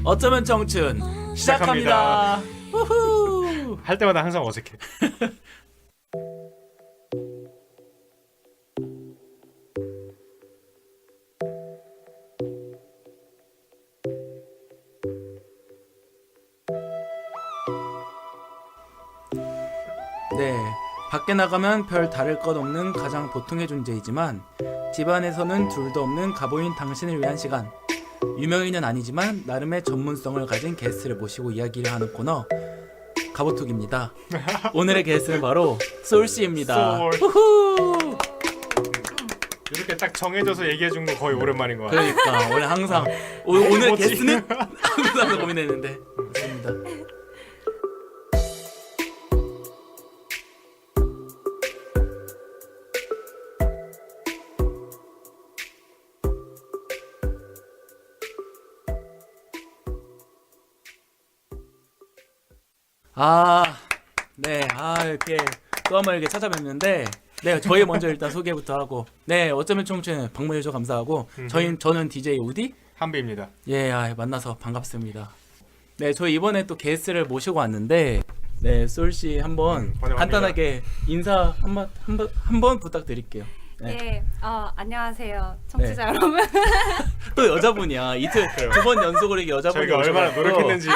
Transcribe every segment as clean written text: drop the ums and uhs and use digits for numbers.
어쩌면 청춘 시작합니다. 우후. 할 때마다 항상 어색해. 네, 밖에 나가면 별 다를 것 없는 가장 보통의 존재이지만 집안에서는 둘도 없는 가보인 당신을 위한 시간. 유명인은 아니지만 나름의 전문성을 가진 게스트를 모시고 이야기를 하는 코너 가보톡입니다. 오늘의 게스트는 바로 솔씨입니다. 솔. 후후. 이렇게 딱 정해져서 얘기해준 거 거의 오랜만인 것 같아. 그러니까 원래 항상 오늘 뭐지? 게스트는 항상 고민했는데 맞습니다. 이렇게 또 한 번 이렇게 찾아뵙는데, 네, 저희 먼저 일단 소개부터 하고, 네, 어쩌면 청춘 방문해 주셔서 감사하고, 저는 DJ 우디, 한비입니다. 예, 만나서 반갑습니다. 네, 저희 이번에 또 게스트를 모시고 왔는데, 네, 솔씨 한번 환영합니다. 간단하게 인사 한번 부탁드릴게요. 네. 네, 안녕하세요, 청취자 여러분. 또 여자분이야. 이틀 그래요. 2번 연속으로 이렇게 여자분이 저희가 얼마나 오셔가지고. 노력했는지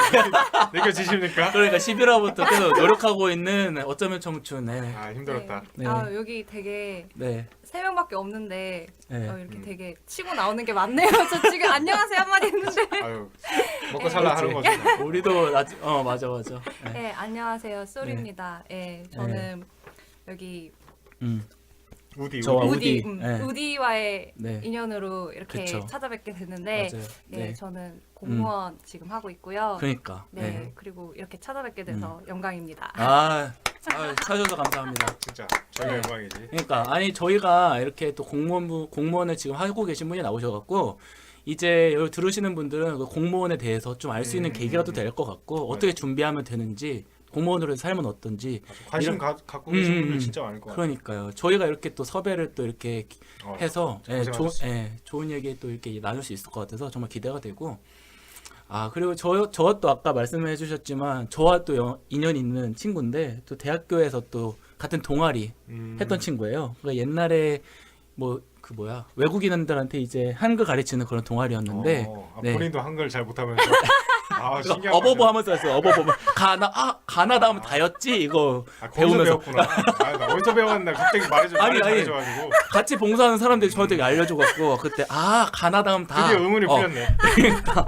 느껴지십니까? 그러니까 11화부터 계속 노력하고 있는 어쩌면 청춘. 네. 아 힘들었다. 네. 여기 되게 네. 3명밖에 없는데 네. 이렇게 되게 치고 나오는 게 많네요. 저 지금 안녕하세요 한마디 했는데. 아유 먹고 살라 하는 거죠. 우리도 맞아. 네. 네, 안녕하세요, 쏘리입니다. 네, 저는 여기 우디. 저와 우디, 네. 우디와의 네. 인연으로 이렇게 그쵸. 찾아뵙게 됐는데, 맞아요. 네, 저는 공무원 지금 하고 있고요. 그러니까. 네, 네. 그리고 이렇게 찾아뵙게 돼서 영광입니다. 찾아줘서 감사합니다. 진짜 저희 영광이지. 그러니까 아니 저희가 이렇게 또 공무원을 지금 하고 계신 분이 나오셔갖고 이제 여기 들으시는 분들은 그 공무원에 대해서 좀 알 수 있는 계기가 또 될 것 같고 어떻게 준비하면 되는지 공무원으로의 삶은 어떤지 관심 갖고 계신 분들 진짜 많을 것 같아요. 그러니까요. 저희가 이렇게 또 섭외를 또 이렇게 해서 고생하셨어요. 좋은 얘기 또 이렇게 나눌 수 있을 것 같아서 정말 기대가 되고 그리고 저와 또 아까 말씀해 주셨지만 저와 또 인연이 있는 친구인데 또 대학교에서 또 같은 동아리 했던 친구예요. 그러니까 옛날에 외국인들한테 이제 한글 가르치는 그런 동아리였는데 네. 본인도 한글 잘 못하면서 신기한 어버버 하면서 했어요. 어버버 가나다 하면 다였지 이거 거기서 배우면서 배웠구나. 나 어디서 배웠나 갑자기 말해줘가지고 같이 봉사하는 사람들이 저한테 알려줘갖고 그때 가나다 하면 다 드디어 의문이 풀렸네. 그러니까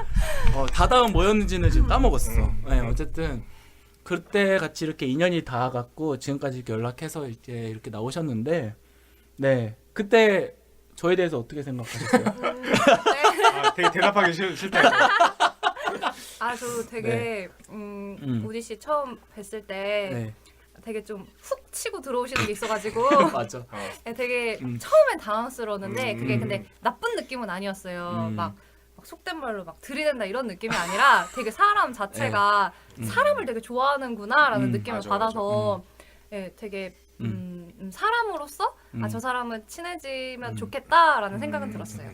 다다음 뭐였는지는 지금 까먹었어. 네, 어쨌든 그때 같이 이렇게 인연이 닿아갖고 지금까지 이렇게 연락해서 이제 이렇게 나오셨는데 네 그때 저에 대해서 어떻게 생각하셨어요? 되게 대답하기 싫다. 저 되게 우디 씨 처음 뵀을 때 네 되게 좀 훅 치고 들어오시는 게 있어가지고 맞아. 네, 되게 처음엔 당황스러웠는데 그게 근데 음. 나쁜 느낌은 아니었어요. 음. 막 속된 말로 막 들이댄다 이런 느낌이 아니라 되게 사람 자체가 사람을 되게 좋아하는구나라는 느낌을 맞아, 받아서 네, 되게 사람으로서 저 사람은 친해지면 좋겠다라는 생각은 들었어요.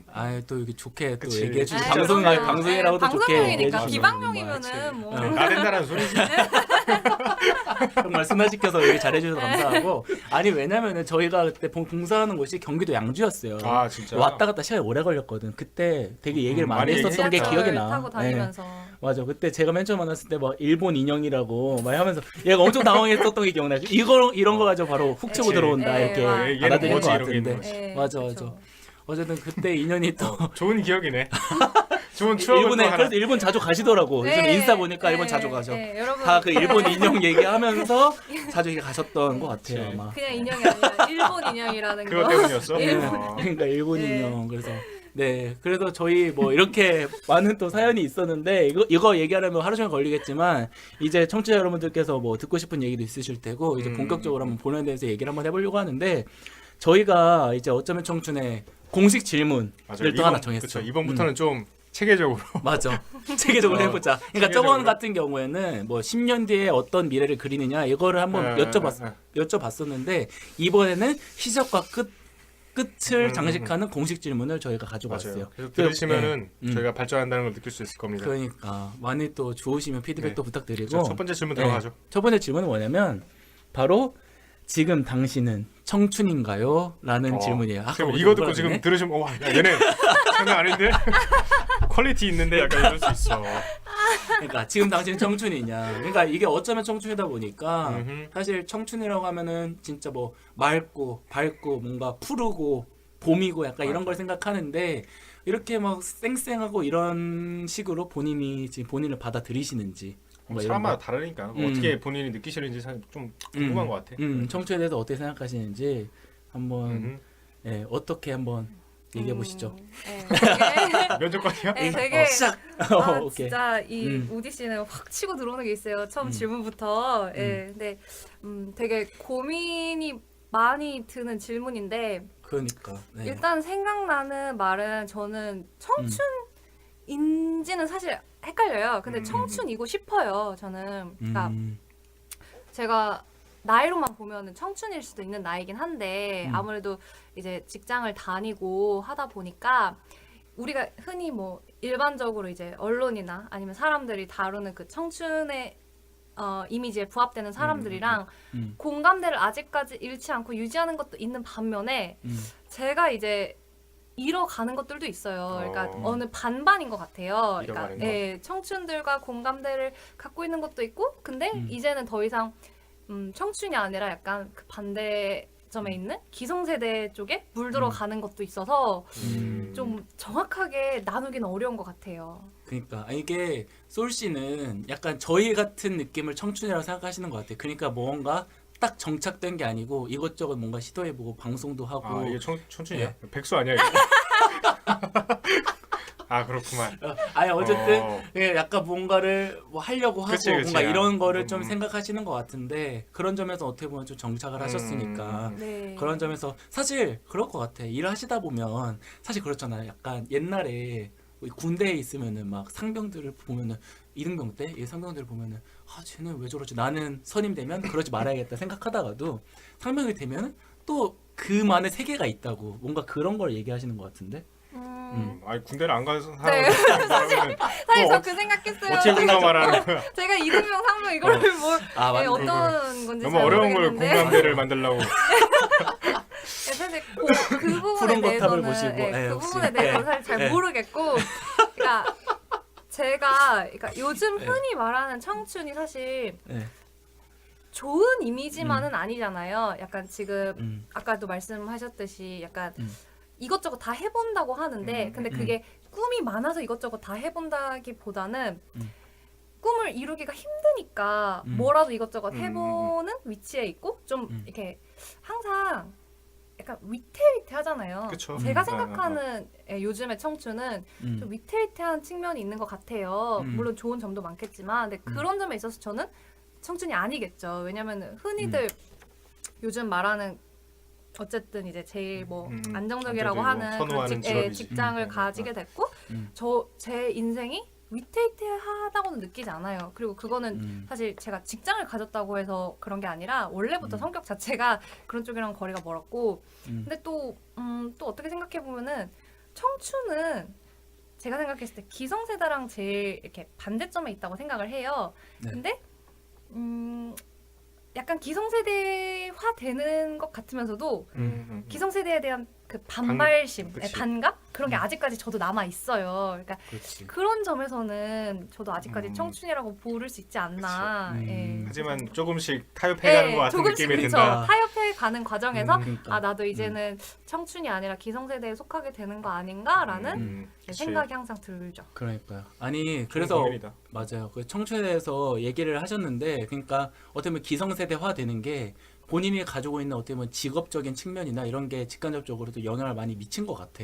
또 이렇게 좋게 또 그치. 얘기해 주시 네, 방송이라고도 좋게 얘기해 방송용이니까 주시면 비방용이면은 뭐 나댄다는 소리지. 정말 순화시켜서 얘기 잘해주셔서 감사하고 왜냐면은 저희가 그때 봉사하는 곳이 경기도 양주였어요. 진짜. 왔다 갔다 시간이 오래 걸렸거든. 그때 되게 얘기를 많이 많이 했었던 게 지하철 기억이 나. 타고 다니면서 맞아. 그때 제가 맨 처음 만났을 때 뭐 일본 인형이라고 막 하면서 얘가 엄청 당황했었던 게 기억나죠. 이런 거 가지고 바로 훅 치고 그치. 들어온다 네, 이렇게 와. 얘는 받아들인 것 뭐지? 이러고 있는 같은데. 거지. 네, 맞아. 그쵸. 어쨌든 그때 인연이 또 좋은 기억이네. 좋은 추억을 또 일본에 하나. 그래서 일본 자주 가시더라고. 요즘 네, 인스타 보니까 네, 일본 자주 가죠. 네, 여러분 다 그 일본 인형 얘기하면서 자주 이렇게 가셨던 것 같아요. 그치. 아마. 그냥 인형이 아니라 일본 인형이라는 거. 그것 때문이었어. 그러니까 일본 네. 인형. 그래서 저희 뭐 이렇게 많은 또 사연이 있었는데 이거 얘기하려면 하루 종일 걸리겠지만 이제 청취자 여러분들께서 뭐 듣고 싶은 얘기도 있으실 테고 이제 본격적으로 한번 본에 대해서 얘기를 한번 해보려고 하는데 저희가 이제 어쩌면 청춘의 공식 질문을 또 하나 정했어요. 그렇죠. 이번부터는 좀 체계적으로. 맞아. 체계적으로 해보자. 그러니까 체계적으로. 저번 같은 경우에는 뭐 10년 뒤에 어떤 미래를 그리느냐 이거를 한번 여쭤봤었는데 이번에는 시작과 끝을 장식하는 공식 질문을 저희가 가지고 맞아요. 왔어요. 계속 들으시면은 네. 저희가 발전한다는 걸 느낄 수 있을 겁니다. 그러니까 많이 또 좋으시면 피드백도 네. 부탁드리고 자, 첫 번째 질문 들어가죠. 첫 번째 질문은 뭐냐면 바로 지금 당신은 청춘인가요? 라는 질문이에요. 아까 지금 우리 이거 듣고 뭐라 지금 그러네? 들으시면 와, 야, 얘네 장난 아닌데? 퀄리티 있는데 약간 이럴 수 있어. 그러니까 지금 당신은 청춘이냐. 그러니까 이게 어쩌면 청춘이다 보니까 음흠. 사실 청춘이라고 하면은 진짜 뭐 맑고 밝고 뭔가 푸르고 봄이고 약간 이런 걸 생각하는데 이렇게 막 쌩쌩하고 이런 식으로 본인이 지금 본인을 받아들이시는지 뭐 이런 사람마다 거. 다르니까 어떻게 본인이 느끼시는지 사실 좀 궁금한 것 같아. 청춘에 대해서 어떻게 생각하시는지 한번 음흠. 예, 어떻게 한번 얘기해 보시죠. 네, 되게, 면접관이야? 네, 되게 시작. 아, 오케이. 진짜 이 음. 우디 씨는 확 치고 들어오는 게 있어요. 처음 질문부터. 예, 근데 되게 고민이 많이 드는 질문인데 그러니까. 네. 일단 생각나는 말은 저는 청춘인지는 사실 헷갈려요. 근데 청춘이고 싶어요. 저는. 그러니까 제가 나이로만 보면은 청춘일 수도 있는 나이긴 한데 아무래도 이제 직장을 다니고 하다 보니까 우리가 흔히 뭐 일반적으로 이제 언론이나 아니면 사람들이 다루는 그 청춘의 이미지에 부합되는 사람들이랑 공감대를 아직까지 잃지 않고 유지하는 것도 있는 반면에 제가 이제 잃어가는 것들도 있어요. 그러니까 어느 반반인 것 같아요. 그러니까 잃어가는 것. 예, 청춘들과 공감대를 갖고 있는 것도 있고, 근데 이제는 더 이상 청춘이 아니라 약간 그 반대점에 있는 기성세대 쪽에 물들어가는 것도 있어서 좀 정확하게 나누기는 어려운 것 같아요. 그러니까 이게 솔 씨는 약간 저희 같은 느낌을 청춘이라고 생각하시는 것 같아요. 그러니까 뭔가 딱 정착된 게 아니고 이것저것 뭔가 시도해보고 방송도 하고. 아, 이게 청춘이야? 백수 아니야 이거? 아, 그렇구만. 아니 어쨌든 예, 약간 뭔가를 뭐 하려고 하고 그치, 그치. 뭔가 이런 거를 음. 좀 생각하시는 것 같은데 그런 점에서 어떻게 보면 좀 정착을 하셨으니까 네. 그런 점에서 사실 그럴 것 같아. 일하시다 보면 사실 그렇잖아요. 약간 옛날에 군대에 있으면은 막 상병들을 보면은 이등병 때 이 상병들을 보면은 아 쟤는 왜 저러지? 나는 선임 되면 그러지 말아야겠다 생각하다가도 상병이 되면 또 그만의 세계가 있다고 뭔가 그런 걸 얘기하시는 것 같은데. 아니 군대를 안 가서 네. 사람은 사실 저 그 생각했어요. 어떻게 공감하라는 거야? 제가 이등병 상병 이거를 뭐 아, 예, 맞네. 어떤 건지 너무 잘 어려운 걸 모르겠는데 공감대를 만들려고. 예, 사실 그 부분에 푸른 거탑을 대해서는 보시고, 예, 예, 그 혹시. 부분에 대해서는 사실 잘 예. 모르겠고 그러니까 제가 그러니까 요즘 흔히 말하는 청춘이 사실 네. 좋은 이미지만은 아니잖아요. 약간 지금 아까도 말씀하셨듯이 약간 음. 이것저것 다 해본다고 하는데 근데 그게 꿈이 많아서 이것저것 다 해본다기보다는 꿈을 이루기가 힘드니까 뭐라도 이것저것 해보는 위치에 있고 좀 이렇게 항상 약간 위태위태하잖아요. 그쵸. 제가 생각하는 예, 요즘의 청춘은 좀 위태위태한 측면이 있는 것 같아요. 물론 좋은 점도 많겠지만 근데 그런 점에 있어서 저는 청춘이 아니겠죠. 왜냐면 흔히들 요즘 말하는 어쨌든 이제 제일 뭐 안정적이라고 안정적이고 하는 그런 선호하는 직업이지. 직장을 가지게 됐고 제 인생이 위태위태하다고는 느끼지 않아요. 그리고 그거는 사실 제가 직장을 가졌다고 해서 그런 게 아니라 원래부터 성격 자체가 그런 쪽이랑 거리가 멀었고 근데 또 어떻게 생각해 보면은 청춘은 제가 생각했을 때 기성세대랑 제일 이렇게 반대점에 있다고 생각을 해요. 네. 근데 약간 기성세대화 되는 것 같으면서도 기성세대에 대한 그 반발심, 그치. 반감 그런 게 아직까지 저도 남아 있어요. 그러니까 그렇지. 그런 점에서는 저도 아직까지 청춘이라고 부를 수 있지 않나. 예. 하지만 조금씩 타협해가는 것 같은 조금씩 느낌이 그쵸. 든다. 타협해 가는 과정에서 그러니까. 아 나도 이제는 청춘이 아니라 기성세대에 속하게 되는 거 아닌가라는 그치. 생각이 항상 들죠. 그러니까요. 아니 좋은 그래서 고민이다. 맞아요. 그 청춘에 대해서 얘기를 하셨는데 그러니까 어떻게 보면 기성세대화 되는 게 본인이 가지고 있는 어떻게 보면 직업적인 측면이나 이런 게 직간접적으로도 영향을 많이 미친 것 같아.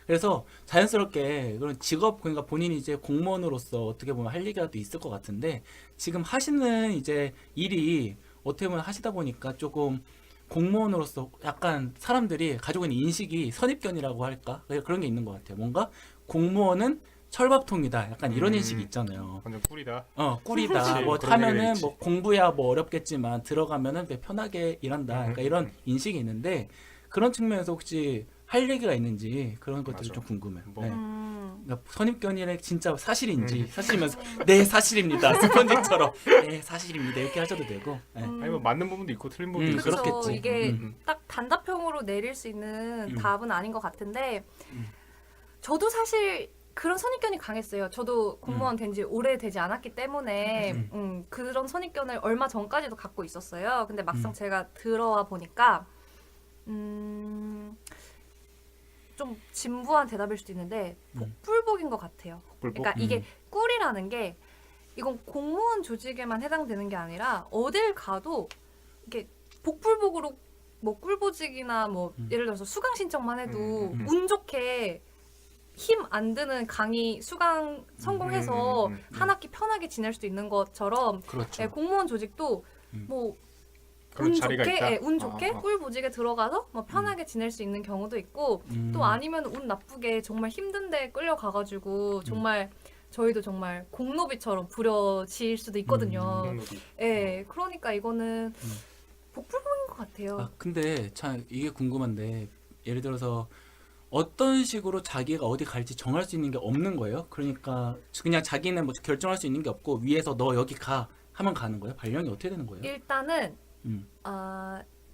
그래서 자연스럽게 그런 직업 그러니까 본인이 이제 공무원으로서 어떻게 보면 할 얘기가 또 있을 것 같은데 지금 하시는 이제 일이 어떻게 보면 하시다 보니까 조금 공무원으로서 약간 사람들이 가지고 있는 인식이 선입견이라고 할까? 그런 게 있는 것 같아요. 뭔가 공무원은 철밥통이다. 약간 이런 인식이 있잖아요. 완전 꿀이다. 꿀이다. 그치, 뭐 그런 얘기가 하면은 있지. 뭐 공부야 뭐 어렵겠지만 들어가면은 되게 편하게 일한다. 그러니까 이런 인식이 있는데 그런 측면에서 혹시 할 얘기가 있는지 그런 것들이 맞아. 좀 궁금해요. 뭐. 네. 음. 그러니까 선입견이라 진짜 사실인지 사실이면 네 사실입니다 스펀지처럼 네 사실입니다 이렇게 하셔도 되고 네. 아니 뭐 맞는 부분도 있고 틀린 부분도 있고. 그렇죠. 그렇겠지. 이게 딱 단답형으로 내릴 수 있는 답은 아닌 것 같은데 저도 사실 그런 선입견이 강했어요. 저도 공무원 된 지 오래되지 않았기 때문에 그런 선입견을 얼마 전까지도 갖고 있었어요. 근데 막상 제가 들어와 보니까 좀 진부한 대답일 수도 있는데 복불복인 것 같아요. 복불복? 그러니까 이게 꿀이라는 게 이건 공무원 조직에만 해당되는 게 아니라 어딜 가도 이게 복불복으로 뭐 꿀보직이나 뭐 예를 들어서 수강 신청만 해도 운 좋게 힘 안 드는 강의 수강 성공해서 한 학기 편하게 지낼 수도 있는 것처럼 그렇죠. 예, 공무원 조직도 뭐 그런 운 자리가 좋게 있다? 예, 운 좋게 아. 꿀보직에 들어가서 뭐 편하게 지낼 수 있는 경우도 있고 또 아니면 운 나쁘게 정말 힘든데 끌려가가지고 정말 저희도 정말 공노비처럼 부려질 수도 있거든요. 공노비. 예, 그러니까 이거는 복불복인 것 같아요. 아 근데 참 이게 궁금한데 예를 들어서 어떤 식으로 자기가 어디 갈지 정할 수 있는 게 없는 거예요? 그러니까 그냥 자기는 뭐 결정할 수 있는 게 없고 위에서 너 여기 가 하면 가는 거예요? 발령이 어떻게 되는 거예요? 일단은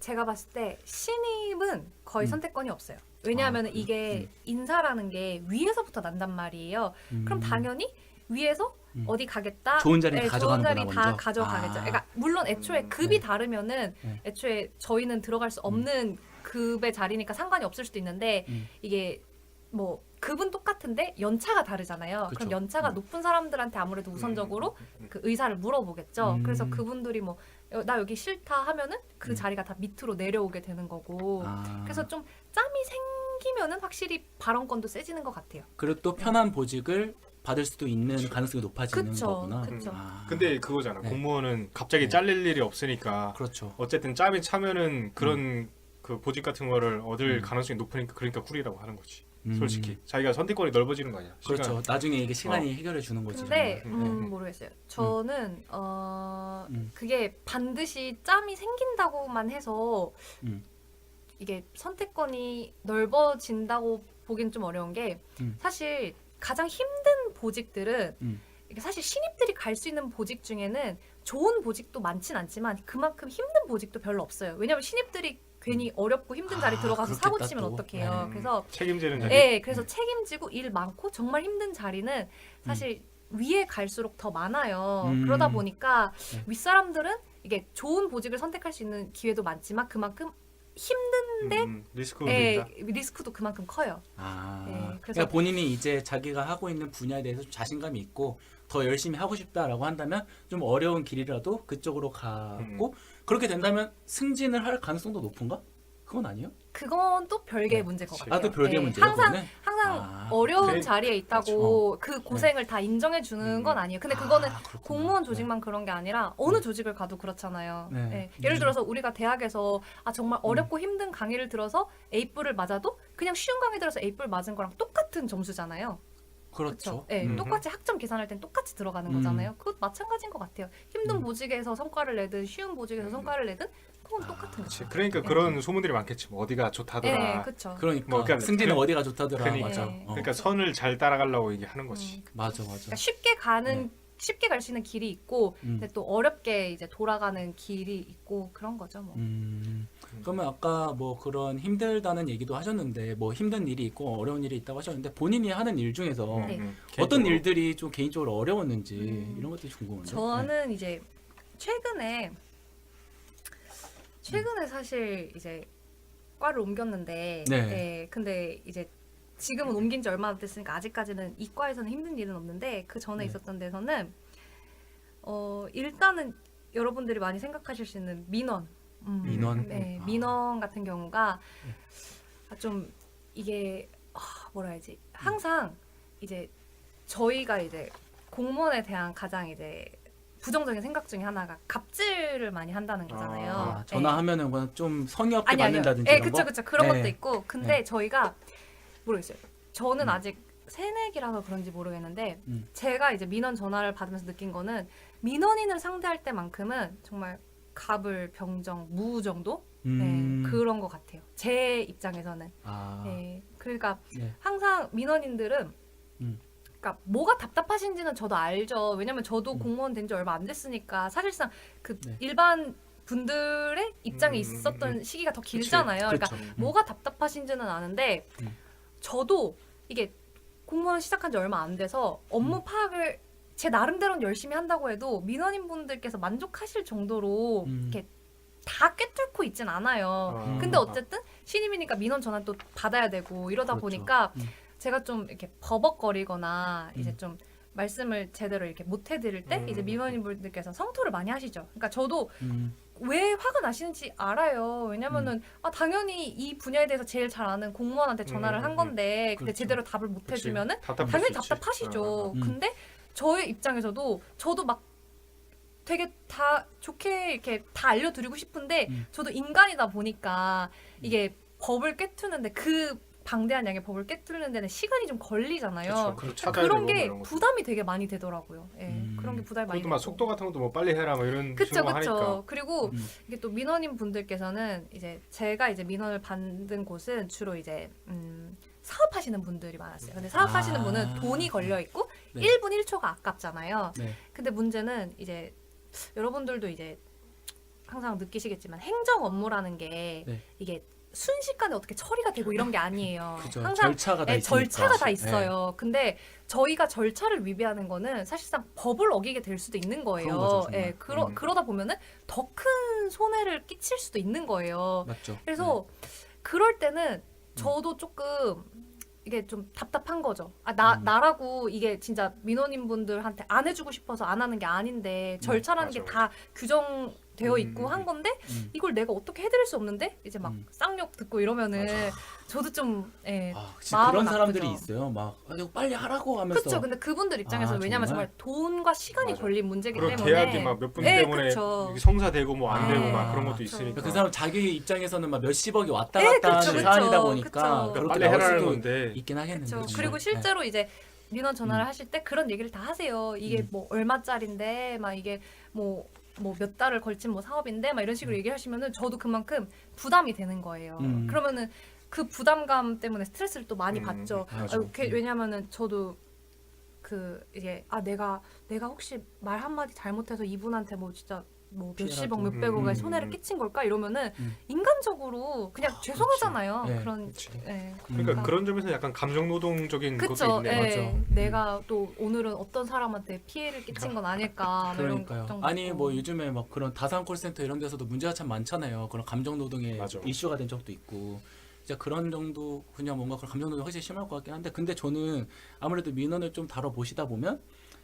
제가 봤을 때 신입은 거의 선택권이 없어요. 왜냐하면 이게 인사라는 게 위에서부터 난단 말이에요. 그럼 당연히 위에서 어디 가겠다. 좋은 자리 네, 가져가는 좋은 자리 거나 다 먼저? 가져가겠죠. 아. 그러니까 물론 애초에 급이 다르면은 네. 애초에 저희는 들어갈 수 없는 급의 자리니까 상관이 없을 수도 있는데 이게 뭐 급은 똑같은데 연차가 다르잖아요. 그쵸. 그럼 연차가 높은 사람들한테 아무래도 우선적으로 그 의사를 물어보겠죠. 그래서 그분들이 뭐 나 여기 싫다 하면은 그 자리가 다 밑으로 내려오게 되는 거고. 아. 그래서 좀 짬이 생기면은 확실히 발언권도 세지는 것 같아요. 그리고 또 편한 보직을 받을 수도 있는 가능성이 높아지는 그쵸, 거구나. 그쵸. 아. 근데 그거잖아. 네. 공무원은 갑자기 네. 잘릴 일이 없으니까 그렇죠. 어쨌든 짬이 차면은 그런 그 보직 같은 거를 얻을 가능성이 높으니까 그러니까 꿀이라고 하는 거지. 솔직히 자기가 선택권이 넓어지는 거 아니야. 그렇죠. 시간. 나중에 이게 시간이 해결해 주는 거지. 근데 정말. 모르겠어요. 저는 그게 반드시 짬이 생긴다고만 해서 음. 이게 선택권이 넓어진다고 보긴 좀 어려운 게 사실 가장 힘든 보직들은 이게 사실 신입들이 갈 수 있는 보직 중에는 좋은 보직도 많진 않지만 그만큼 힘든 보직도 별로 없어요. 왜냐하면 신입들이 괜히 어렵고 힘든 자리 아, 들어가서 사고 그렇겠다, 치면 또. 어떡해요. 네. 그래서 책임지는 자리. 네, 그래서 책임지고 일 많고 정말 힘든 자리는 사실 위에 갈수록 더 많아요. 그러다 보니까 네. 윗사람들은 이게 좋은 보직을 선택할 수 있는 기회도 많지만 그만큼 힘든데 리스크도 예, 있다. 리스크도 그만큼 커요. 아, 네, 그래서 그래서- 그러니까 본인이 이제 자기가 하고 있는 분야에 대해서 좀 자신감이 있고 더 열심히 하고 싶다라고 한다면 좀 어려운 길이라도 그쪽으로 가고 그렇게 된다면 승진을 할 가능성도 높은가? 그건 아니에요? 그건 또 별개의 네. 문제인 것 그치. 같아요. 아, 또 별개의 네, 문제예요, 항상 그거는? 항상 아, 어려운 그래. 자리에 있다고 그 고생을 다 인정해 주는 건 아니에요. 근데 그거는 아, 그렇구나. 공무원 조직만 그런 게 아니라 어느 조직을 가도 그렇잖아요. 네. 네. 예를 들어서 우리가 대학에서 정말 어렵고 힘든 강의를 들어서 A뿔을 맞아도 그냥 쉬운 강의 들어서 A뿔 맞은 거랑 똑같은 점수잖아요. 그렇죠. 네, 똑같이 학점 계산할 땐 똑같이 들어가는 거잖아요. 그것 마찬가지인 것 같아요. 힘든 보직에서 성과를 내든 쉬운 보직에서 성과를 내든 그건 똑같은 그치. 거죠. 그러니까 그런 소문들이 많겠지. 뭐 어디가 좋다더라. 네, 그렇죠. 그러니까, 뭐 그러니까 승진은 그- 어디가 좋다더라. 그러니까. 맞아. 네. 그러니까 선을 잘 따라가려고 이게 하는 거지. 맞아. 그러니까 쉽게 가는 쉽게 갈 수 있는 길이 있고 근데 또 어렵게 이제 돌아가는 길이 있고 그런 거죠 뭐. 그러면 아까 뭐 그런 힘들다는 얘기도 하셨는데 뭐 힘든 일이 있고 어려운 일이 있다고 하셨는데 본인이 하는 일 중에서 네. 어떤 개인적으로. 일들이 좀 개인적으로 어려웠는지 이런 것들이 궁금한데. 저는 이제 최근에 사실 이제 과를 옮겼는데 네. 근데 이제 지금은 옮긴 지 얼마 안 됐으니까 아직까지는 이 과에서는 힘든 일은 없는데 그 전에 네. 있었던 데서는 일단은 여러분들이 많이 생각하실 수 있는 민원. 민원? 네, 아. 민원 같은 경우가 좀 이게 뭐라 해야지 항상 이제 저희가 이제 공무원에 대한 가장 이제 부정적인 생각 중에 하나가 갑질을 많이 한다는 거잖아요. 아, 네. 전화하면은 그냥 좀 성의 없게 아니요. 받는다든지 예, 이런 거? 그쵸. 그런 네. 것도 있고. 근데 저희가 모르겠어요. 저는 아직 새내기라서 그런지 모르겠는데 제가 이제 민원 전화를 받으면서 느낀 거는 민원인을 상대할 때만큼은 정말 갑을, 병정, 무 정도? 음. 네, 그런 것 같아요. 제 입장에서는. 아. 네, 그러니까 네. 항상 민원인들은 음. 그러니까 뭐가 답답하신지는 저도 알죠. 왜냐면 저도 음. 공무원 된 지 얼마 안 됐으니까 사실상 그 네. 일반 분들의 입장에 음, 있었던 음. 시기가 더 길잖아요. 그러니까 그렇죠. 뭐가 답답하신지는 아는데 음. 저도 이게 공무원 시작한 지 얼마 안 돼서 업무 파악을 제 나름대로는 열심히 한다고 해도 민원인 분들께서 만족하실 정도로 이렇게 다 꿰뚫고 있진 않아요. 근데 어쨌든 신입이니까 민원 전화 또 받아야 되고 이러다 그렇죠. 보니까 음. 제가 좀 이렇게 버벅거리거나 이제 음. 좀 말씀을 제대로 이렇게 못 해드릴 때 이제 민원인 분들께서 성토를 많이 하시죠. 그러니까 저도 왜 화가 나시는지 알아요. 왜냐면은 당연히 이 분야에 대해서 제일 잘 아는 공무원한테 전화를 한 건데 근데 그렇죠. 제대로 답을 못 그치. 해주면은 답답할 당연히 수 있지. 답답하시죠. 음. 근데 저의 입장에서도 저도 막 되게 다 좋게 이렇게 다 알려드리고 싶은데 저도 인간이다 보니까 이게 법을 꿰투는데 그 방대한 양의 법을 꿰뚫는 데는 시간이 좀 걸리잖아요. 그렇죠. 그런 게 부담이 되게 많이 되더라고요. 예, 그런 게 부담이 많이 그것도 막 되고. 속도 같은 것도 뭐 빨리 해라 뭐 이런 그쵸, 식으로 그쵸. 하니까. 그리고 이게 또 민원인 분들께서는 이제 제가 이제 민원을 받은 곳은 주로 이제 사업하시는 분들이 많았어요. 근데 사업하시는 아. 분은 돈이 걸려 있고 네. 1분 1초가 아깝잖아요. 네. 근데 문제는 이제 여러분들도 이제 항상 느끼시겠지만 행정 업무라는 게 네. 이게 순식간에 어떻게 처리가 되고 이런 게 아니에요. 그죠. 항상 절차가 다 네, 있으니까. 절차가 다 네. 있어요. 근데 저희가 절차를 위배하는 거는 사실상 법을 어기게 될 수도 있는 거예요. 그런 거죠, 정말. 예, 그러다 보면은 더 큰 손해를 끼칠 수도 있는 거예요. 맞죠. 그래서 그럴 때는 저도 조금 이게 좀 답답한 거죠. 나라고 이게 진짜 민원인분들한테 안 해주고 싶어서 안 하는 게 아닌데 절차라는 맞아, 게 다 규정되어 있고 한 건데 이걸 내가 어떻게 해드릴 수 없는데 이제 막 쌍욕 듣고 이러면은 저도 좀 진짜 마음은 그런 사람들이 아프죠. 있어요. 막 이거 빨리 하라고 하면서. 그렇죠. 근데 그분들 입장에서는 왜냐면 정말 돈과 시간이 맞아. 걸린 문제이기 그런 때문에 계약이 막 몇 분 네, 때문에 그쵸. 이게 성사되고 뭐 안 네. 되고 막 그런 것도 그쵸. 있으니까. 그 사람 자기 입장에서는 막 몇십억이 왔다 네, 갔다 그쵸, 하는 그쵸. 사안이다 보니까 그쵸. 그렇게 빨리 나올 해라는 수도 건데. 있긴 하겠는데. 그렇죠. 그쵸. 그리고 실제로 이제 민원 전화를 하실 때 그런 얘기를 다 하세요. 이게 뭐 얼마짜린데 막 이게 뭐 몇 달을 걸친 뭐 사업인데 막 이런 식으로 얘기하시면은 저도 그만큼 부담이 되는 거예요. 그러면은 그 부담감 때문에 스트레스를 또 많이 받죠. 맞아. 왜냐면은 저도 그 이제 내가 혹시 말 한마디 잘못해서 이분한테 뭐 진짜 뭐 몇십억 피해라도. 몇백억의 손해를 끼친 걸까 이러면은 인간적으로 그냥 죄송하잖아요. 네. 그런 그치. 그러니까 그런 점에서 약간 감정 노동적인 것도 그쵸. 있네. 예. 내가 또 오늘은 어떤 사람한테 피해를 끼친 건 아닐까 뭐 이런 그러니까요. 걱정도 아니 있고. 뭐 요즘에 막 그런 다산 콜센터 이런 데서도 문제가 참 많잖아요. 그런 감정 노동에 맞아. 이슈가 된 적도 있고. 진짜 그런 정도 그냥 뭔가 그런 감정 노동 확실히 심할 것 같긴 한데 근데 저는 아무래도 민원을 좀 다뤄 보시다 보면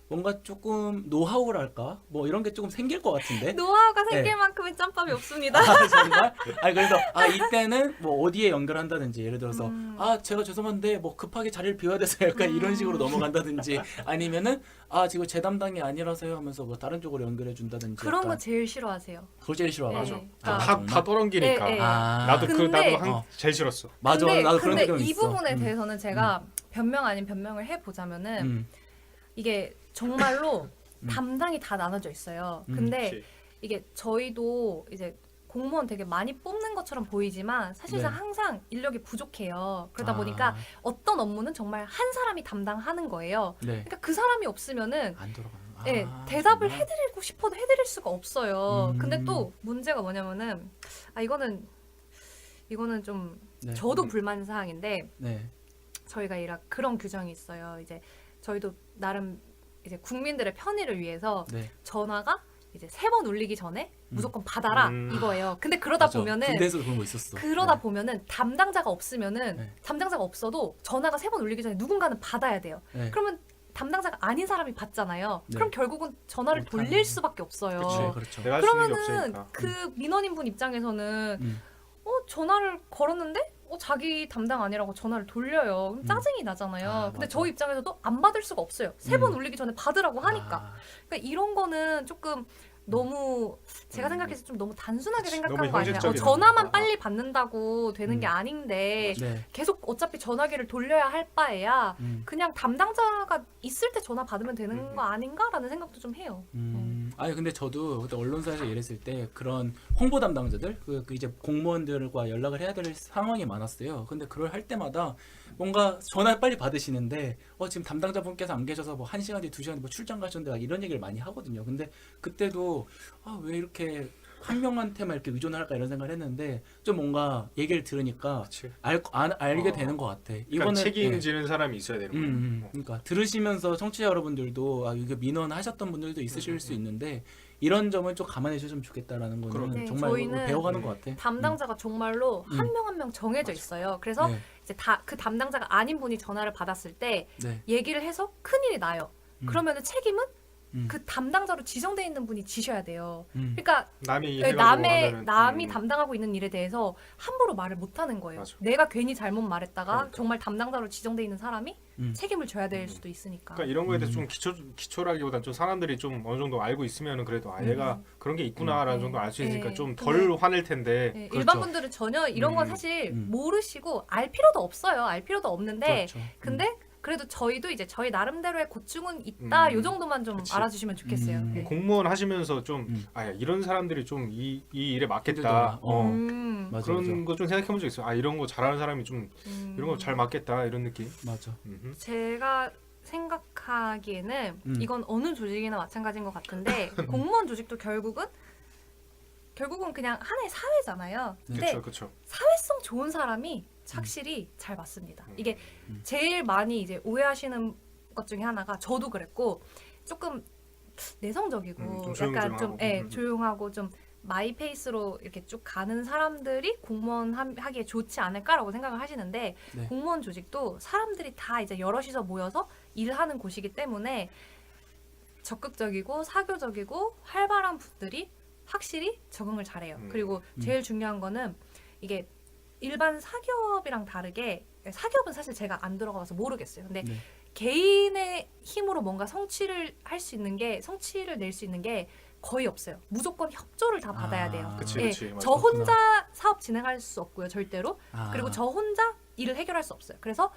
뭔가 조금 노하우랄까 뭐 이런 게 조금 생길 것 같은데. 노하우가 생길 네. 만큼의 짬밥이 없습니다. 정말? 아니 그래서 이때는 뭐 어디에 연결한다든지 예를 들어서 제가 죄송한데 뭐 급하게 자리를 비워야 돼서 약간 이런 식으로 넘어간다든지 아니면은 지금 제 담당이 아니라서요 하면서 뭐 다른 쪽으로 연결해 준다든지 그런 거 약간 제일 싫어하세요. 그걸 제일 싫어하죠. 네. 다 떠넘기니까. 네, 네. 나도 근데- 제일 싫었어. 맞아. 나도 그런 근데 느낌이 이 있어. 부분에 대해서는 제가 변명 아닌 변명을 해보자면은 이게 정말로 담당이 다 나눠져 있어요. 근데 그치. 이게 저희도 이제 공무원 되게 많이 뽑는 것처럼 보이지만 사실상 네. 항상 인력이 부족해요. 그러다 보니까 어떤 업무는 정말 한 사람이 담당하는 거예요. 네. 그러니까 그 사람이 없으면은 안 돌아가는. 예, 대답을 정말? 해드리고 싶어도 해드릴 수가 없어요. 음. 근데 또 문제가 뭐냐면은 이거는 좀 네. 저도 불만 사항인데 네. 저희가 그런 규정이 있어요. 이제 저희도 나름 이제 국민들의 편의를 위해서 네. 전화가 이제 3번 울리기 전에 무조건 받아라 이거예요. 근데 그러다 맞아. 보면은 군대에서 그런 거 있었어. 그러다 네. 보면은 담당자가 없으면은 네. 담당자가 없어도 전화가 3번 울리기 전에 누군가는 받아야 돼요. 네. 그러면 담당자가 아닌 사람이 받잖아요. 네. 그럼 결국은 전화를 못하는 돌릴 수밖에 없어요. 그치. 그렇죠. 내가 할 수 있는 게 그러면은 없으니까. 그 민원인분 입장에서는 음. 전화를 걸었는데 자기 담당 아니라고 전화를 돌려요. 그럼 짜증이 나잖아요. 근데 맞아. 저 입장에서도 안 받을 수가 없어요. 3번 울리기 전에 받으라고 하니까. 아, 그러니까 이런 거는 조금 너무 제가 생각해서 좀 너무 단순하게 그치, 생각한 너무 거 아니야? 현실적이다. 전화만 빨리 받는다고 되는 게 음. 아닌데 네. 계속 어차피 전화기를 돌려야 할 바에야 음. 그냥 담당자가 있을 때 전화 받으면 되는 음. 거 아닌가라는 생각도 좀 해요. 아니 근데 저도 그때 언론사에서 일했을 때 그런 홍보 담당자들 그 이제 공무원들과 연락을 해야 될 상황이 많았어요. 근데 그걸 할 때마다 뭔가 전화를 빨리 받으시는데 지금 담당자분께서 안 계셔서 뭐 1시간 뒤 2시간 뒤 뭐 출장 가셨는데 막 이런 얘기를 많이 하거든요. 근데 그때도 왜 이렇게 한 명한테만 이렇게 의존할까 이런 생각을 했는데 좀 뭔가 얘기를 들으니까 그치. 알게 되는 것 같아. 그러니까 이거는 책임지는 사람이 있어야 되는 거예요. 그러니까 들으시면서 청취자 여러분들도 이게 민원하셨던 분들도 있으실 수 있는데 이런 점은 좀 감안해 주셨으면 좋겠다라는 거는 그럼. 네, 정말 저희는 배워가는 것 같아. 담당자가 정말로 한 명 한 명 정해져 있어요. 그래서 네, 이제 그 담당자가 아닌 분이 전화를 받았을 때 네. 얘기를 해서 큰일이 나요. 그러면은 책임은 음. 그 담당자로 지정돼 있는 분이 지셔야 돼요. 음. 그러니까 남이 네, 해가지고 하면은, 남이 담당하고 있는 일에 대해서 함부로 말을 못 하는 거예요. 맞아. 내가 괜히 잘못 말했다가 그러니까. 정말 담당자로 지정돼 있는 사람이 음. 책임을 져야 될 수도 있으니까. 그러니까 이런 거에 대해서 좀 기초라기보단 좀 사람들이 좀 어느 정도 알고 있으면은 그래도 얘가 그런 게 있구나라는 네. 정도 알 수 있으니까 네. 좀 덜 화낼 텐데. 네, 그렇죠. 일반 분들은 전혀 이런 건 사실 모르시고 알 필요도 없어요. 알 필요도 없는데 그렇죠. 근데 그래도 저희도 이제 저희 나름대로의 고충은 있다. 요 정도만 좀 그치. 알아주시면 좋겠어요. 음. 네. 공무원 하시면서 좀 음. 이런 사람들이 좀 이 일에 맞겠다. 힘들더라. 그런 맞아, 맞아. 거 좀 생각해 본 적 있어요. 이런 거 잘하는 사람이 좀 이런 거 잘 맞겠다 이런 느낌. 맞아. 제가 생각하기에는 이건 어느 조직이나 마찬가지인 것 같은데 공무원 조직도 결국은 그냥 하나의 사회잖아요. 근데 그렇죠. 사회성 좋은 사람이 확실히 잘 맞습니다. 이게 제일 많이 이제 오해하시는 것 중에 하나가 저도 그랬고 조금 내성적이고 좀 약간 좀 조용조용하고. 조용하고 좀 마이 페이스로 이렇게 쭉 가는 사람들이 공무원 하기에 좋지 않을까라고 생각을 하시는데 네. 공무원 조직도 사람들이 다 이제 여럿이서 모여서 일하는 곳이기 때문에 적극적이고 사교적이고 활발한 분들이 확실히 적응을 잘해요. 그리고 제일 중요한 거는 이게 일반 사기업이랑 다르게 사기업은 사실 제가 안 들어가봐서 모르겠어요. 근데 네. 개인의 힘으로 뭔가 성취를 낼 수 있는 게 거의 없어요. 무조건 협조를 다 받아야 돼요. 그치, 예, 그치, 맞아. 저 혼자 사업 진행할 수 없고요, 절대로. 아. 그리고 저 혼자 일을 해결할 수 없어요. 그래서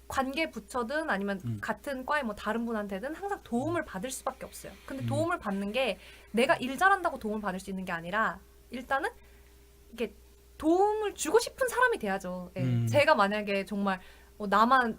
관계 부처든 아니면 같은 과의 뭐 다른 분한테든 항상 도움을 받을 수밖에 없어요. 근데 도움을 받는 게 내가 일 잘한다고 도움을 받을 수 있는 게 아니라 일단은 이게 도움을 주고 싶은 사람이 돼야죠. 예. 제가 만약에 정말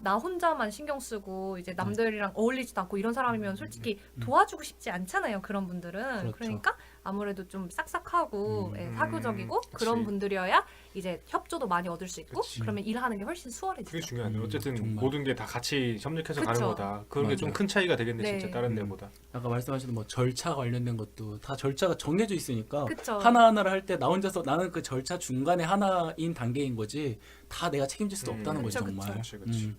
나 혼자만 신경 쓰고 이제 남들이랑 어울리지도 않고 이런 사람이면 솔직히 도와주고 싶지 않잖아요. 그런 분들은. 그렇죠. 그러니까 아무래도 좀 싹싹하고 사교적이고 그치. 그런 분들이어야 이제 협조도 많이 얻을 수 있고 그치. 그러면 일하는 게 훨씬 수월해지죠. 그게 중요하네. 어쨌든 정말. 모든 게 다 같이 협력해서 가는 그쵸. 거다. 그런 게 좀 맞아요. 큰 차이가 되겠네, 네. 진짜 다른 데보다. 아까 말씀하신 뭐 절차 관련된 것도 다 절차가 정해져 있으니까 그쵸. 하나하나를 할 때 나 혼자서 나는 그 절차 중간에 하나인 단계인 거지 다 내가 책임질 수도 없다는 거지 그쵸, 정말. 그치.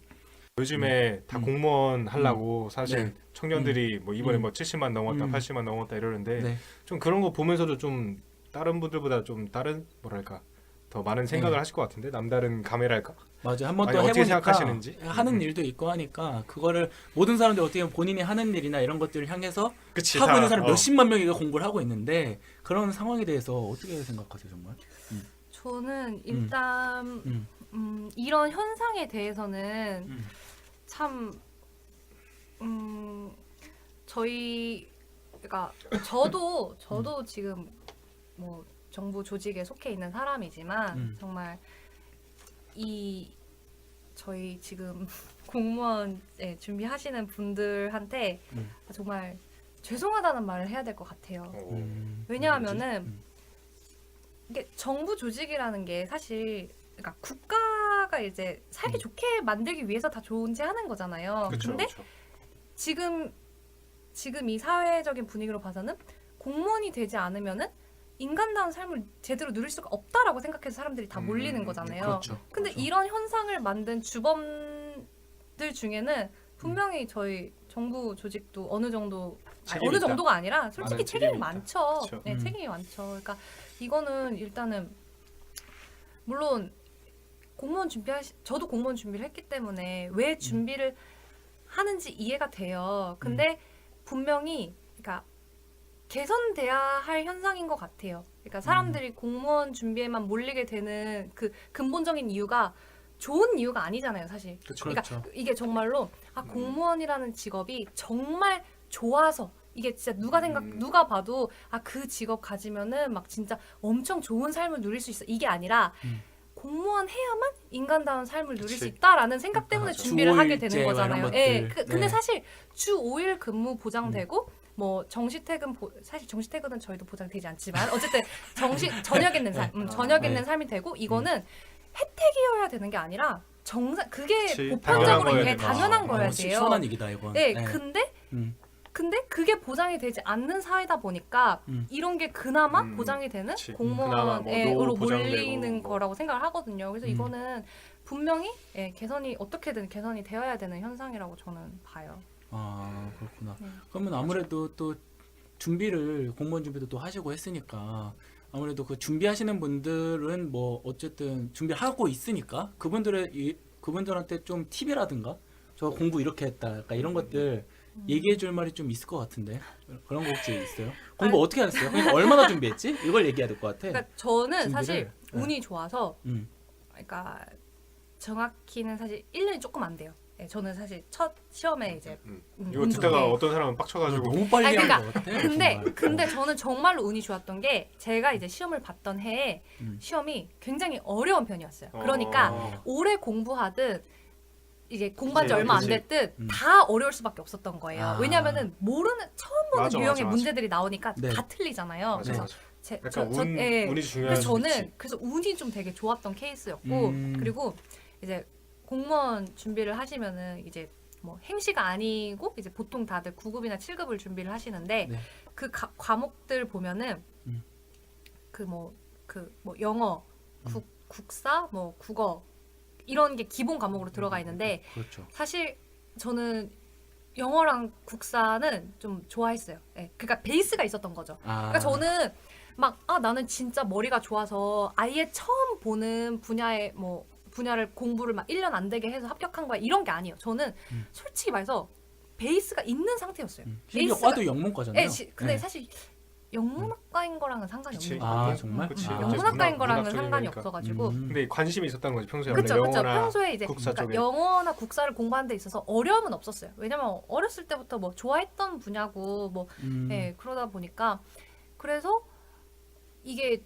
요즘에 다 공무원 하려고 사실 네. 청년들이 뭐 이번에 뭐 70만 넘었다, 80만 넘었다 이러는데 네. 좀 그런 거 보면서도 좀 다른 분들보다 좀 다른 뭐랄까 더 많은 생각을 하실 것 같은데 남다른 감회랄까? 맞아. 한 번 아니, 더 어떻게 해보니까 생각하시는지? 하는 일도 있고 하니까 그거를 모든 사람들이 어떻게 보면 본인이 하는 일이나 이런 것들을 향해서 그치, 하고 다, 있는 사람 몇십만 명이 공부를 하고 있는데 그런 상황에 대해서 어떻게 생각하세요 정말? 저는 일단 이런 현상에 대해서는 참 그러니까 저도 지금 뭐 정부 조직에 속해 있는 사람이지만 정말 저희 지금 공무원 준비하시는 분들한테 정말 죄송하다는 말을 해야 될 것 같아요. 왜냐하면은 이게 정부 조직이라는 게 사실 그러니까 국가가 이제 살기 좋게 만들기 위해서 다 존재하는 거잖아요. 근데 지금 이 사회적인 분위기로 봐서는 공무원이 되지 않으면은 인간다운 삶을 제대로 누릴 수가 없다라고 생각해서 사람들이 다 몰리는 거잖아요. 그렇죠. 근데 그렇죠. 이런 현상을 만든 주범들 중에는 분명히 저희 정부 조직도 어느 정도가 아니라 솔직히 많은 책임이 책임이 많죠. 그렇죠. 네, 책임이 많죠. 그러니까 이거는 일단은 물론 저도 공무원 준비를 했기 때문에 왜 준비를 하는지 이해가 돼요. 근데 분명히 그러니까 개선돼야 할 현상인 것 같아요. 그러니까 사람들이 공무원 준비에만 몰리게 되는 그 근본적인 이유가 좋은 이유가 아니잖아요, 사실. 그쵸. 그러니까 그렇죠. 이게 정말로 공무원이라는 직업이 정말 좋아서 이게 진짜 누가 봐도 그 직업 가지면은 막 진짜 엄청 좋은 삶을 누릴 수 있어. 이게 아니라 공무원 해야만 인간다운 삶을 누릴 수 그치. 있다라는 생각 때문에 맞아. 준비를 주 하게 5일제 되는 이런 거잖아요. 것들. 예. 근데 네. 사실 주 5일 근무 보장되고 뭐 정시퇴근 사실 정시퇴근은 저희도 보장되지 않지만 어쨌든 저녁 있는 삶, 저녁 있는 네. 삶이 되고 이거는 혜택이어야 되는 게 아니라 그게 그치. 보편적으로 당연한 예, 거여야 당연한 되나. 거여야 돼요. 시원한 얘기다 이건. 네, 네. 음. 근데 그게 보장이 되지 않는 사회다 보니까 이런 게 그나마 보장이 되는 그치. 그나마 뭐 공무원으로 노후 보장되고 몰리는 뭐. 거라고 생각을 하거든요. 그래서 이거는 분명히 어떻게든 개선이 되어야 되는 현상이라고 저는 봐요. 아 그렇구나. 네. 그러면 아무래도 또 공무원 준비도 또 하시고 했으니까 아무래도 그 준비하시는 분들은 뭐 어쨌든 준비하고 있으니까 그분들한테 좀 팁이라든가 저 공부 이렇게 했다 약간 이런 것들 얘기해 줄 말이 좀 있을 것 같은데 그런 거 혹시 있어요? 공부 어떻게 하셨어요? 그러니까 얼마나 준비했지? 이걸 얘기해야 될 것 같아. 그러니까 저는 준비를? 사실 네. 운이 좋아서 음. 그러니까 정확히는 사실 1년이 조금 안 돼요. 네, 저는 사실 첫 시험에 이제 이거 운 듣다가 좋게 어떤 사람은 빡쳐가지고 너무 빨리 아니, 한 것 같아. 근데 저는 정말로 운이 좋았던 게 제가 이제 시험을 봤던 해에 시험이 굉장히 어려운 편이었어요. 그러니까 오래 공부하듯 이제 공부한 지 그치, 얼마 안 그치. 됐듯 다 어려울 수밖에 없었던 거예요. 아. 왜냐면은 처음 보는 맞아, 유형의 맞아. 문제들이 나오니까 네. 다 틀리잖아요. 맞아, 그래서 맞아. 제, 약간 운이 중요한 그래서 수 저는 있지. 그래서 운이 좀 되게 좋았던 케이스였고 그리고 이제 공무원 준비를 하시면은 이제 뭐 행시가 아니고 이제 보통 다들 9급이나 7급을 준비를 하시는데 네. 그 과목들 보면은 그 뭐 영어, 국사, 뭐 국어 이런 게 기본 과목으로 들어가 있는데 그렇죠. 사실 저는 영어랑 국사는 좀 좋아했어요. 네, 그러니까 베이스가 있었던 거죠. 그러니까 저는 막 나는 진짜 머리가 좋아서 아예 처음 보는 분야를 공부를 막 1년 안 되게 해서 합격한 거야 이런 게 아니에요. 저는 솔직히 말해서 베이스가 있는 상태였어요. 심지어 과도 영문과잖아요. 근데 네. 사실 영문학과인 거랑은 상관이 그치. 없는 것 아, 같아요. 정말? 그치. 아. 어쨌든 영문학과인 거랑은 문학적인 상관이 거니까. 없어가지고 근데 관심이 있었다는 거지 평소에 그쵸. 원래 영어나 평소에 이제 국사 그러니까 쪽에 영어나 국사를 공부하는 데 있어서 어려움은 없었어요. 왜냐면 어렸을 때부터 뭐 좋아했던 분야고 뭐 그러다 보니까 그래서 이게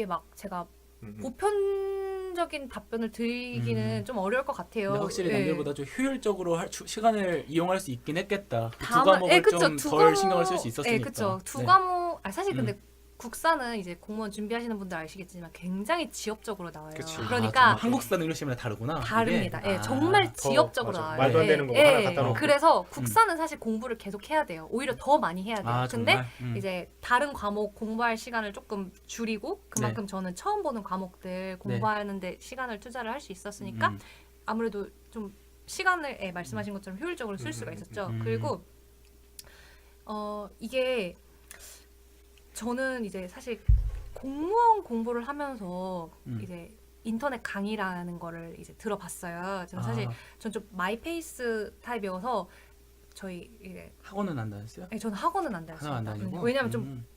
막 제가 보편적인 답변을 드리기는 좀 어려울 것 같아요. 근데 확실히 예. 남들보다 좀 효율적으로 시간을 이용할 수 있긴 했겠다. 두 다만- 과목을 그쵸. 좀 두 덜 과목- 신경을 쓸 수 있었으니까. 그쵸. 두 네. 과목 사실 근데 국사는 이제 공무원 준비하시는 분들 아시겠지만 굉장히 지역적으로 나와요. 그치. 그러니까 정말 한국사는 응시이랑 다르구나. 다릅니다. 이게? 예, 정말 더, 지역적으로 맞아. 나와요. 말도 안 예, 되는 거 예. 하나 갖다 놓고. 그래서 국사는 사실 공부를 계속 해야 돼요. 오히려 더 많이 해야 돼요. 아, 근데 정말? 이제 다른 과목 공부할 시간을 조금 줄이고 그만큼 저는 처음 보는 과목들 공부하는데 시간을 투자를 할 수 있었으니까 아무래도 좀 시간을 말씀하신 것처럼 효율적으로 쓸 수가 있었죠. 그리고 이게 저는 이제 사실 공무원 공부를 하면서 이제 인터넷 강의라는 거를 이제 들어봤어요. 저는 사실 전 좀 마이페이스 타입이어서 저희 이제 학원은 안 다녔어요? 저는 학원은 안 학원 안 다녔습니다. 다니고? 왜냐면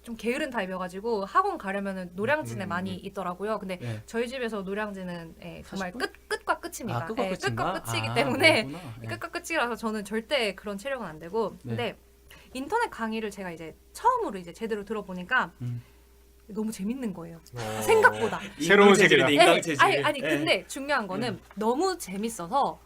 좀 게으른 타입이어가지고 학원 가려면은 노량진에 많이 음. 있더라고요. 근데 네. 저희 집에서 노량진은 정말 40분? 끝과 끝입니다. 아, 끝과 끝인가? 끝과 끝이기 아, 때문에 그렇구나. 네. 끝과 끝이라서 저는 절대 그런 체력은 안 되고 네. 근데 인터넷 강의를 제가 이제 처음으로 이제 제대로 들어보니까 너무 재밌는 거예요. 생각보다. 새로운 세계다. 인강체질. 아니 근데 중요한 거는 너무 재밌어서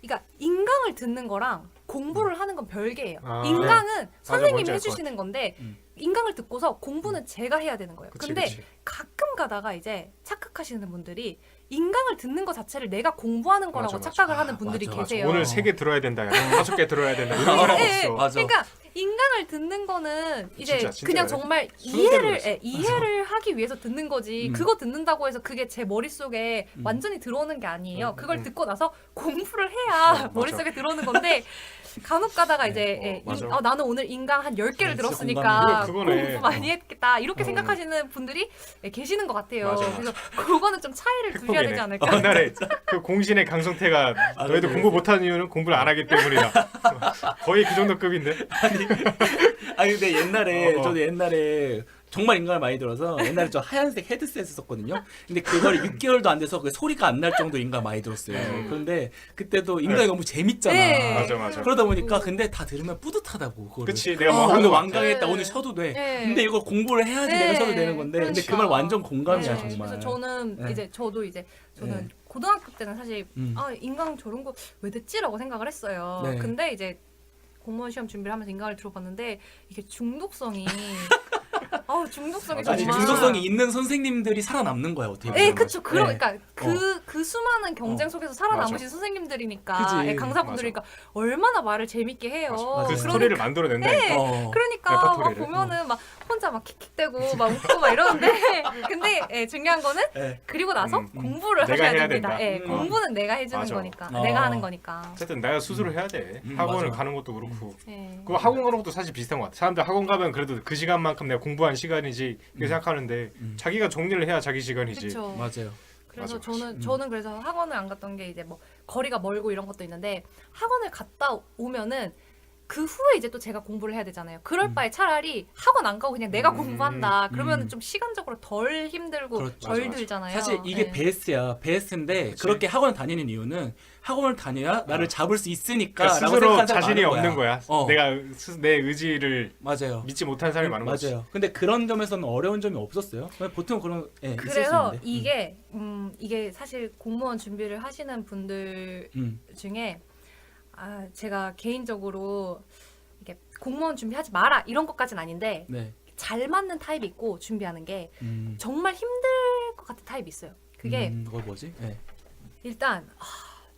그러니까 인강을 듣는 거랑 공부를 하는 건 별개예요. 아, 인강은 선생님이 뭔지 알 것 해주시는 건데 인강을 듣고서 공부는 제가 해야 되는 거예요. 그치, 근데 그치. 가끔 가다가 이제 착각하시는 분들이 인강을 듣는 것 자체를 내가 공부하는 거라고 맞아, 맞아. 착각을 하는 분들이 맞아, 맞아. 계세요. 오늘 3개 들어야 된다. 5개 들어야 된다. 이런 사람 예, 없어. 맞아. 그러니까 인강을 듣는 거는 이제 진짜 그냥 그래. 정말 수능대로 이해를 하기 위해서 듣는 거지. 그거 듣는다고 해서 그게 제 머릿속에 완전히 들어오는 게 아니에요. 그걸 듣고 나서 공부를 해야 맞아. 머릿속에 들어오는 건데 간혹 가다가 네. 이제 예, 맞아. 나는 오늘 인강 한 10개를 진짜 들었으니까 그거네. 공부 많이 했겠다 이렇게 어. 생각하시는 분들이 예, 계시는 것 같아요. 맞아, 그래서 그거는 좀 차이를 두셔야 되지 않을까. 옛날에 그 공신의 강성태가 너희들 공부 못하는 이유는 공부를 안 하기 때문이다. 거의 그 정도 급인데. 아니 근데 옛날에 어. 저도 옛날에 정말 인강을 많이 들어서 옛날에 저 하얀색 헤드셋을 썼거든요. 근데 그걸 6개월도 안 돼서 그 소리가 안 날 정도 인강 많이 들었어요. 그런데 그때도 인강이 네. 너무 재밌잖아. 네. 맞아. 그러다 보니까 근데 다 들으면 뿌듯하다고 그거를. 그치, 내가 뭐 오늘 하는 거 완강했다. 네. 오늘 쉬어도 돼. 네. 근데 이걸 공부를 해야지 네. 내가 쉬어도 되는 건데 근데 그 말 그러니까. 완전 공감이야 네. 정말. 그래서 저는 네. 이제 저는 네. 고등학교 때는 사실 음. 인강 저런 거 왜 듣지라고 생각을 했어요. 네. 근데 이제 공무원 시험 준비를 하면서 인강을 들어봤는데 이게 중독성이 중독성이 맞아, 아니 정말 중독성이 있는 선생님들이 살아남는 거야 어떻게 보면. 예, 그쵸. 네. 그러니까 그 수많은 경쟁 속에서 살아남으신 맞아. 선생님들이니까, 그치. 예, 강사분들이니까 얼마나 말을 재밌게 해요. 그 맞아요. 스토리를 만들어낸다. 그러니까 막 레퍼토리를. 보면은 막 혼자 막 킥킥대고 막 웃고 막 이러는데 근데 예, 중요한 거는 네. 그리고 나서 음. 공부를 내가 하셔야 해야 됩니다. 된다. 예, 음. 공부는 내가 해주는 맞아. 거니까, 어. 내가 하는 거니까. 어쨌든 내가 스스로 해야 돼. 음, 학원을 맞아. 가는 것도 그렇고. 예. 그 학원 가는 것도 사실 비슷한 것 같아. 사람들 학원 가면 그래도 그 시간만큼 내가 공부한 시간이지 이렇게 생각하는데 자기가 정리를 해야 자기 시간이지. 그렇죠. 맞아요. 그래서 맞아. 저는 그래서 학원을 안 갔던 게 이제 뭐 거리가 멀고 이런 것도 있는데 학원을 갔다 오면은 그 후에 이제 또 제가 공부를 해야 되잖아요. 그럴 바에 차라리 학원 안 가고 그냥 내가 공부한다. 그러면은 좀 시간적으로 덜 힘들고 그렇죠. 덜 맞아, 맞아. 들잖아요. 사실 이게 네. 베스트야. 베스트인데 그치. 그렇게 학원을 다니는 이유는 학원을 다녀야 나를 잡을 수 있으니까 그러니까 라고 스스로 생각하는 사람이 자신이 많은 없는 거야. 어. 내가 내 의지를 맞아요. 믿지 못하는 사람이 많은 거지. 맞아요. 근데 그런 점에서는 어려운 점이 없었어요. 보통 그런 있을 그래서 수 있는데. 이게 사실 공무원 준비를 하시는 분들 중에 제가 개인적으로 이게 공무원 준비하지 마라 이런 것까지는 아닌데 네. 잘 맞는 타입이 있고 준비하는 게 음. 정말 힘들 것 같은 타입이 있어요. 그게 그거 뭐지? 네. 일단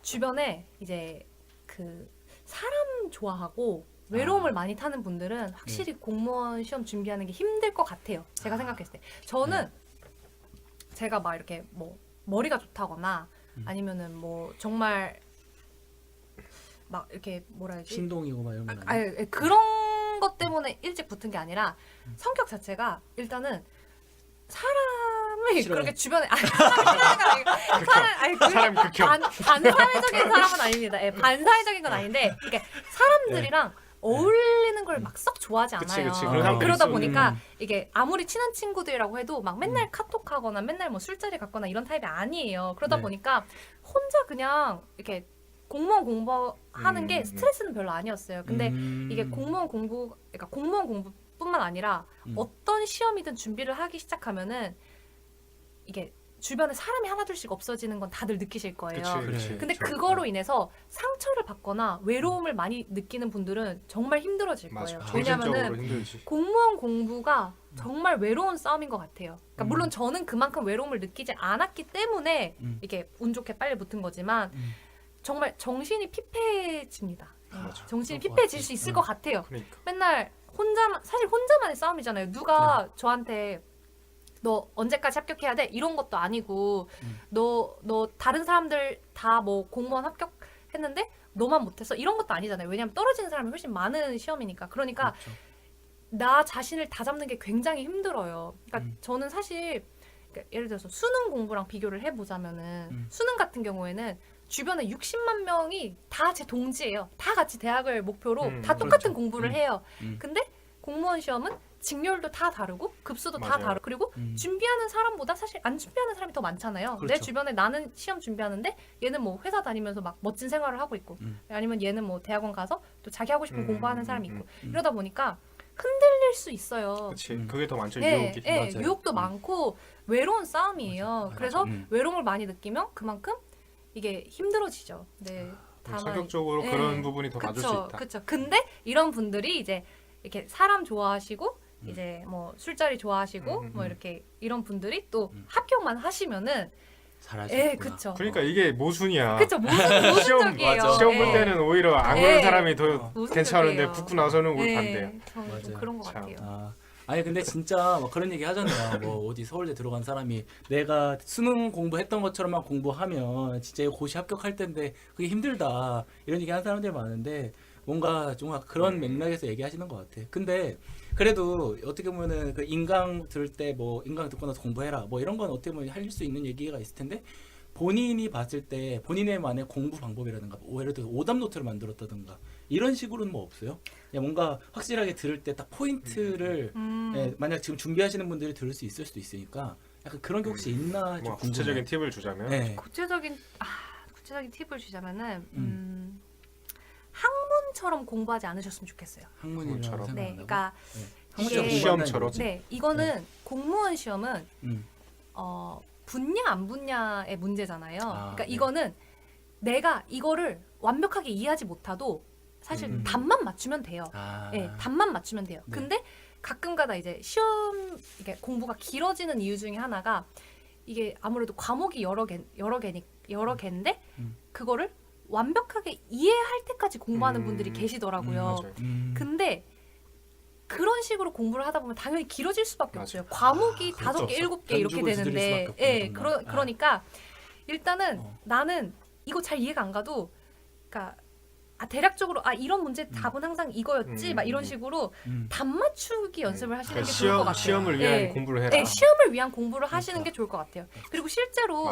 주변에 이제 그 사람 좋아하고 외로움을 많이 타는 분들은 확실히 공무원 시험 준비하는 게 힘들 것 같아요. 제가 생각했을 때. 저는 제가 막 이렇게 뭐 머리가 좋다거나 아니면은 뭐 정말 막 이렇게 뭐라 해야지? 신동이고 막 이런 거 아니, 그런 것 때문에 일찍 붙은 게 아니라 성격 자체가 일단은 사람을 싫어해. 그렇게 주변에 사람 극혐. 반사회적인 사람은 아닙니다. 예, 반사회적인 건 아닌데 이게 사람들이랑 어울리는 걸 막 썩 좋아하지 그치, 않아요. 그치. 그런 사람들이 그러다 있어. 보니까 이게 아무리 친한 친구들이라고 해도 막 맨날 카톡하거나 맨날 뭐 술자리 갔거나 이런 타입이 아니에요. 그러다 네. 보니까 혼자 그냥 이렇게 공무원 공부하는 게 음. 스트레스는 별로 아니었어요. 근데 이게 그러니까 공무원 공부뿐만 아니라 어떤 시험이든 준비를 하기 시작하면은 이게 주변에 사람이 하나둘씩 없어지는 건 다들 느끼실 거예요. 그치. 근데 그쵸. 그거로 인해서 상처를 받거나 외로움을 많이 느끼는 분들은 정말 힘들어질 맞아. 거예요. 정신적으로 왜냐하면은 힘들지. 공무원 공부가 정말 외로운 싸움인 것 같아요. 그러니까 물론 저는 그만큼 외로움을 느끼지 않았기 때문에 이게 운 좋게 빨리 붙은 거지만 정말 정신이 피폐해집니다. 맞아. 정신이 그럴 것 피폐해질 같아. 수 있을 것 같아요. 그러니까. 맨날 사실 혼자만의 싸움이잖아요. 누가 저한테 너 언제까지 합격해야 돼? 이런 것도 아니고 너 다른 사람들 다 뭐 공무원 합격했는데 너만 못했어? 이런 것도 아니잖아요. 왜냐하면 떨어지는 사람이 훨씬 많은 시험이니까. 그러니까 그렇죠. 나 자신을 다잡는 게 굉장히 힘들어요. 그러니까 저는 사실 그러니까 예를 들어서 수능 공부랑 비교를 해보자면은 수능 같은 경우에는 주변에 60만 명이 다 제 동지예요. 다 같이 대학을 목표로 다 똑같은 그렇죠. 공부를 해요. 근데 공무원 시험은 직렬도 다 다르고 급수도 다 맞아요. 다르고 그리고 준비하는 사람보다 사실 안 준비하는 사람이 더 많잖아요. 내 그렇죠. 주변에 나는 시험 준비하는데 얘는 뭐 회사 다니면서 막 멋진 생활을 하고 있고 아니면 얘는 뭐 대학원 가서 또 자기 하고 싶은 공부하는 사람이 있고 이러다 보니까 흔들릴 수 있어요. 그치. 그게 더 많죠. 네, 유혹이. 네, 맞아요. 유혹도 많고 외로운 싸움이에요. 그래서 맞아. 외로움을 많이 느끼면 그만큼 이게 힘들어지죠. 네. 다만 성격적으로 네. 그런 부분이 더 맞을 수 있다. 그렇죠. 근데 이런 분들이 이제 이렇게 사람 좋아하시고 이제 뭐 술자리 좋아하시고 뭐 이렇게 이런 분들이 또 합격만 하시면은 잘할 수 예, 있구나. 그렇죠. 그러니까 이게 모순이야. 그렇죠. 모순적이에요. 맞아. 시험 볼 예. 때는 오히려 안 예. 그런 사람이 더 모순적이에요. 괜찮은데 붙고 나서는 오히려 예, 반대야. 저는 좀 맞아요. 그런 것 참. 같아요. 아니 근데 진짜 막 그런 얘기 하잖아요. 뭐 어디 서울대 들어간 사람이 내가 수능 공부했던 것처럼만 공부하면 진짜 이거 고시 합격할 텐데 그게 힘들다 이런 얘기 하는 사람들이 많은데 뭔가 좀 그런 맥락에서 얘기하시는 것 같아. 근데 그래도 어떻게 보면은 그 인강 들을 때 뭐 인강 듣고 나서 공부해라 뭐 이런 건 어떻게 보면 할 수 있는 얘기가 있을 텐데 본인이 봤을 때 본인의만의 공부 방법이라든가 뭐 예를 들어서 오답 노트를 만들었다든가 이런 식으로는 뭐 없어요? 그냥 뭔가 확실하게 들을 때 딱 포인트를 예, 만약 지금 준비하시는 분들이 들을 수 있을 수도 있으니까 약간 그런 게 혹시 있나 좀 뭐 궁금해요. 구체적인 팁을 주자면 네. 구체적인 팁을 주자면은 학문처럼 공부하지 않으셨으면 좋겠어요. 학문이라고 학문처럼. 생각한다고? 네, 그러니까 학문처럼 이게- 시험처럼. 네, 이거는 공무원 시험은 음. 분야 안 분야의 문제잖아요. 그러니까 네. 이거는 내가 이거를 완벽하게 이해하지 못하도 사실 답만 맞추면 돼요. 아. 네, 답만 맞추면 돼요. 네. 근데 가끔가다 이제 시험 이게 공부가 길어지는 이유 중에 하나가 이게 아무래도 과목이 여러 개인데 그거를 완벽하게 이해할 때까지 공부하는 분들이 계시더라고요. 맞아요. 근데 그런 식으로 공부를 하다 보면 당연히 길어질 수밖에 맞아요. 없어요. 과목이 그럴 다섯 수 개, 없어. 일곱 개 이렇게 변죽을 두드릴 되는데, 수밖에 예, 없구나, 정말. 그러니까 일단은 어. 나는 이거 잘 이해가 안 가도, 그러니까 대략적으로 이런 문제 답은 항상 이거였지, 막 이런 식으로 답 맞추기 연습을 하시는 그러니까 게 좋을 것 같아요. 시험을 위한 예. 공부를 해라. 예, 시험을 위한 공부를 하시는 그러니까. 게 좋을 것 같아요. 그리고 실제로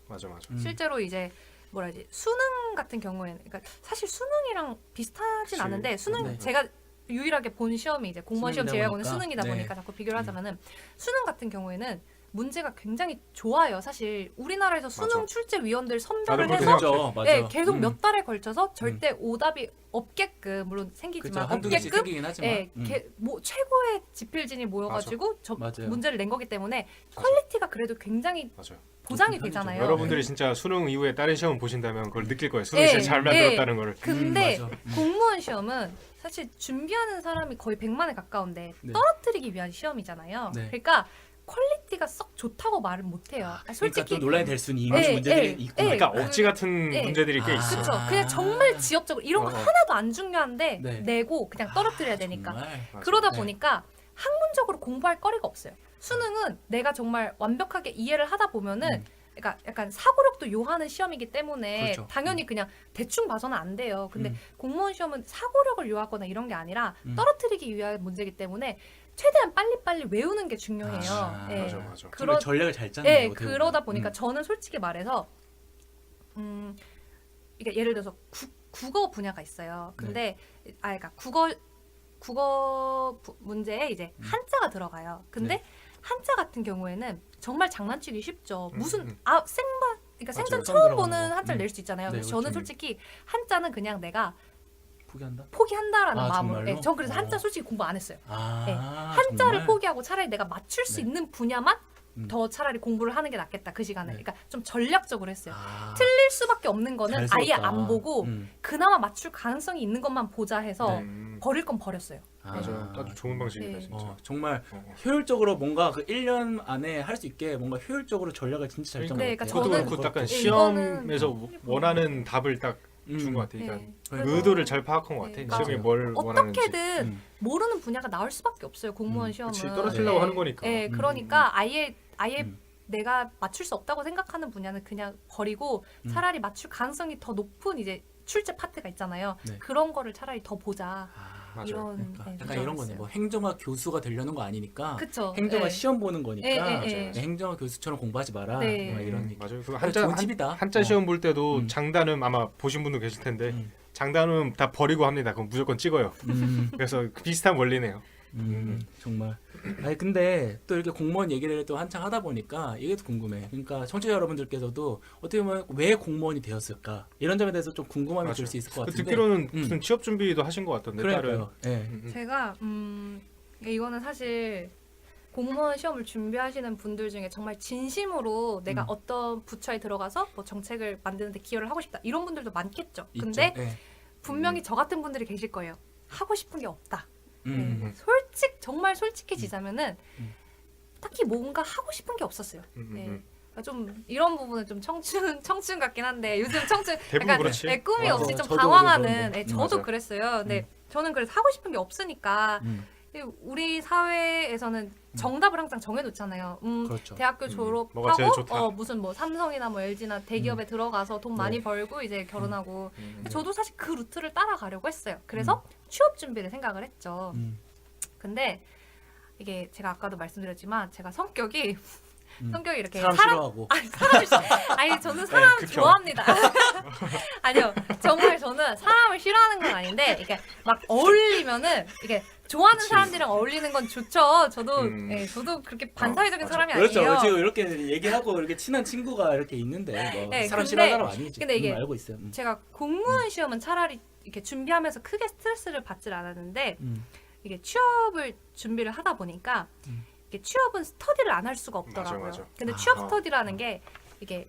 맞아. 실제로 이제 뭐라 해야지 수능 같은 경우에는 그러니까 사실 수능이랑 비슷하진 그치. 않은데 수능 네. 제가 유일하게 본 시험이 이제 공무원 시험 수능이다 제외하고는 보니까. 수능이다 네. 보니까 자꾸 비교를 하자면은 수능 같은 경우에는 문제가 굉장히 좋아요. 사실 우리나라에서 수능 맞아. 출제위원들 나도 선별을 그렇게 해서 생각해. 맞아. 예, 계속 몇 달에 걸쳐서 절대 오답이 없게끔 물론 그렇죠. 생기지만 한두 개씩 없게끔 생기긴 하지만. 예, 뭐 최고의 지필진이 모여가지고 저 맞아요. 문제를 낸 거기 때문에 퀄리티가 그래도 굉장히 맞아요. 보장이 편이죠. 되잖아요. 여러분들이 진짜 수능 이후에 다른 시험 보신다면 그걸 느낄 거예요. 수능 진짜 예, 잘 만들었다는 걸. 근데 맞아. 공무원 시험은 사실 준비하는 사람이 거의 100만에 가까운데 네. 떨어뜨리기 위한 시험이잖아요. 네. 그러니까 퀄리티가 썩 좋다고 말은 못해요. 그러니까 솔직히 좀 논란이 될 수는 예, 이미 문제들이 예, 있고. 예. 그러니까 억지 같은 예. 문제들이 꽤 아. 있어. 그렇죠. 그냥 정말 지엽적으로 이런 거 어. 하나도 안 중요한데 네. 내고 그냥 떨어뜨려야 되니까. 정말. 맞아. 그러다 네. 보니까 학문적으로 공부할 거리가 없어요. 수능은 내가 정말 완벽하게 이해를 하다 보면은 그러니까 약간 사고력도 요하는 시험이기 때문에 그렇죠. 당연히 그냥 대충 봐서는 안 돼요. 근데 음. 공무원 시험은 사고력을 요하거나 이런 게 아니라 떨어뜨리기 위한 문제이기 때문에 최대한 빨리빨리 외우는 게 중요해요. 아, 예. 맞아. 정말 전략을 잘 짜는 예, 거고, 어떻게 그러다 보면. 보니까 저는 솔직히 말해서 이게 예를 들어서 국어 분야가 있어요. 근데 그러니까 국어 문제에 이제 한자가 들어가요. 근데 네. 한자 같은 경우에는 정말 장난치기 쉽죠. 무슨 그러니까 맞아요. 생전 처음 처음 들어보는 보는 거. 한자를 낼 수 있잖아요. 네, 그래서 저는 그렇죠. 솔직히 한자는 그냥 내가 포기한다? 포기한다라는 아, 마음으로. 정말로? 예, 전 그래서 한자 어. 솔직히 공부 안 했어요. 아, 네. 한자를 정말? 포기하고 차라리 내가 맞출 수 네. 있는 분야만 음. 더 차라리 공부를 하는 게 낫겠다 그 시간에. 네. 그러니까 좀 전략적으로 했어요. 아, 틀릴 수밖에 없는 거는 잘 아예 썼다. 안 보고 그나마 맞출 가능성이 있는 것만 보자 해서 네. 버릴 건 버렸어요. 맞아요. 아주 좋은 방식이다 네. 진짜. 정말 어. 효율적으로 뭔가 그 1년 안에 할 수 있게 뭔가 효율적으로 전략을 진짜 잘 짠 것 네, 같아요. 그러니까 그것도 저는 그렇고 약간 예, 시험에서 이거는 원하는 답을 딱 준 것 같아. 네. 그러니까 그래서 의도를 잘 파악한 것 같아. 네, 시험이 맞아요. 뭘 원하는지. 어떻게든 모르는 분야가 나올 수밖에 없어요. 공무원 시험은. 그치, 떨어뜨리려고 하는 거니까. 네, 그러니까 아예 내가 맞출 수 없다고 생각하는 분야는 그냥 버리고 차라리 맞출 가능성이 더 높은 이제 출제 파트가 있잖아요. 네. 그런 거를 차라리 더 보자. 맞아요. 이런 그러니까 네, 약간 이런 거네. 뭐 행정학 교수가 되려는 거 아니니까. 그쵸. 행정학 네. 시험 보는 거니까. 네. 행정학 교수처럼 공부하지 마라. 네. 뭐 이런 얘기. 맞아요. 그 한자 좋은 팁이다. 한자 시험 볼 때도 음. 장단음 아마 보신 분도 계실 텐데 장단음 다 버리고 합니다. 그럼 무조건 찍어요. 그래서 비슷한 원리네요. 정말. 아니 근데 또 이렇게 공무원 얘기를 또 한창 하다 보니까 이게 또 궁금해. 그러니까 청취자 여러분들께서도 어떻게 보면 왜 공무원이 되었을까 이런 점에 대해서 좀 궁금함이 맞아요. 들 수 있을 것 그 같은데. 듣기로는 무슨 취업 준비도 하신 것 같던데. 그러니까요. 예. 제가 이거는 사실 공무원 시험을 준비하시는 분들 중에 정말 진심으로 내가 어떤 부처에 들어가서 뭐 정책을 만드는데 기여를 하고 싶다 이런 분들도 많겠죠. 근데 있죠. 예. 분명히 저 같은 분들이 계실 거예요. 하고 싶은 게 없다. 음. 정말 솔직해지자면은 딱히 뭔가 하고 싶은 게 없었어요. 네. 그러니까 좀 이런 부분은 좀 청춘 같긴 한데 요즘 청춘 대부분 약간 그렇지. 네, 꿈이 맞아. 없이 좀 저도 방황하는 그랬는데. 저도 맞아요. 그랬어요. 근데 저는 그래서 하고 싶은 게 없으니까 우리 사회에서는 정답을 항상 정해놓잖아요. 그렇죠. 대학교 뭐가 제일 졸업하고 좋다. 무슨 뭐 삼성이나 뭐 LG나 대기업에 들어가서 돈 많이 벌고 이제 결혼하고. 저도 사실 그 루트를 따라가려고 했어요. 그래서 취업 준비를 생각을 했죠. 근데 이게 제가 아까도 말씀드렸지만 제가 성격이 이렇게 사람 싫어하고. 아니 저는 사람 극혐. 좋아합니다. 아니요, 정말 저는 사람을 싫어하는 건 아닌데 이게 막 어울리면은 이게 좋아하는 그치. 사람들이랑 어울리는 건 좋죠. 저도 음. 저도 그렇게 반사회적인 맞아. 사람이 그렇죠. 아니에요. 지금 이렇게 얘기하고 이렇게 친한 친구가 이렇게 있는데 뭐 네, 사람 근데- 싫어하는 사람 아니지. 근데 이게 알고 있어요. 제가 공무원 시험은 차라리 이렇게 준비하면서 크게 스트레스를 받질 않았는데 이게 취업을 준비를 하다 보니까 이게 취업은 스터디를 안 할 수가 없더라고요. 맞아. 근데 취업 아. 스터디라는 게 이게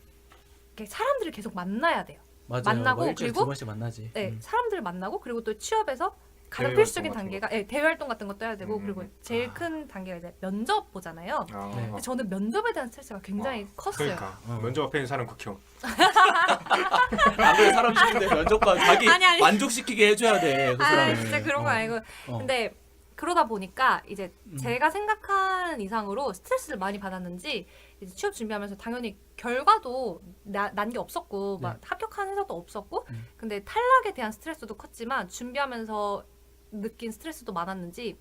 사람들을 계속 만나야 돼요. 맞아요. 만나고 뭐 일주일에 그리고- 두 번씩 만나지. 네, 사람들을 만나고 그리고 또 취업에서 가장 대외 필수적인 활동 같은 단계가 대외 활동 같은 것도 해야 되고 그리고 제일 아. 큰 단계가 이제 면접 보잖아요. 아, 네. 근데 저는 면접에 대한 스트레스가 굉장히 컸어요. 그러니까 면접 앞에 있는 사람 극혐. 안 그래 사람 싫은데 면접관 자기 아니. 만족시키게 해줘야 돼. 그 아 사람은. 진짜 그런 거 아니고 근데 그러다 보니까 이제 제가 생각한 이상으로 스트레스를 많이 받았는지 이제 취업 준비하면서 당연히 결과도 난 게 없었고 막 합격한 회사도 없었고 근데 탈락에 대한 스트레스도 컸지만 준비하면서 느낀 스트레스도 많았는지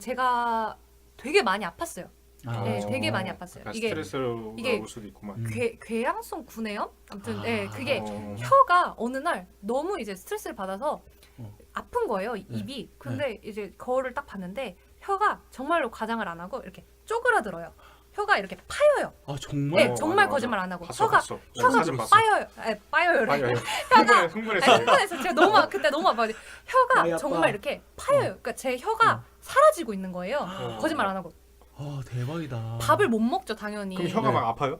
제가 되게 많이 아팠어요. 아, 네, 되게 많이 아팠어요. 약간 이게- 스트레스로 이게- 올 수도 있구만. 궤양성 구내염? 아무튼 아. 네, 그게 어. 혀가 어느 날 너무 이제 스트레스를 받아서 어. 아픈 거예요, 입이. 근데 이제 거울을 딱 봤는데 혀가 정말로 과장을 안 하고 이렇게 쪼그라들어요. 혀가 이렇게 파여요. 아 정말? 네, 정말 맞아. 거짓말 안 하고 봤어, 혀가 봤어. 나 사진 봤어. 빠여요. 빠여요. 빠여요. 혀가 흥분했어. 흥분해서 제가 그때 너무 아파요. 많이 혀가 아파. 정말 이렇게 파여요. 그러니까 제 혀가 사라지고 있는 거예요. 어. 거짓말 안 하고. 아 대박이다. 밥을 못 먹죠, 당연히. 그럼 혀가 네. 막 아파요?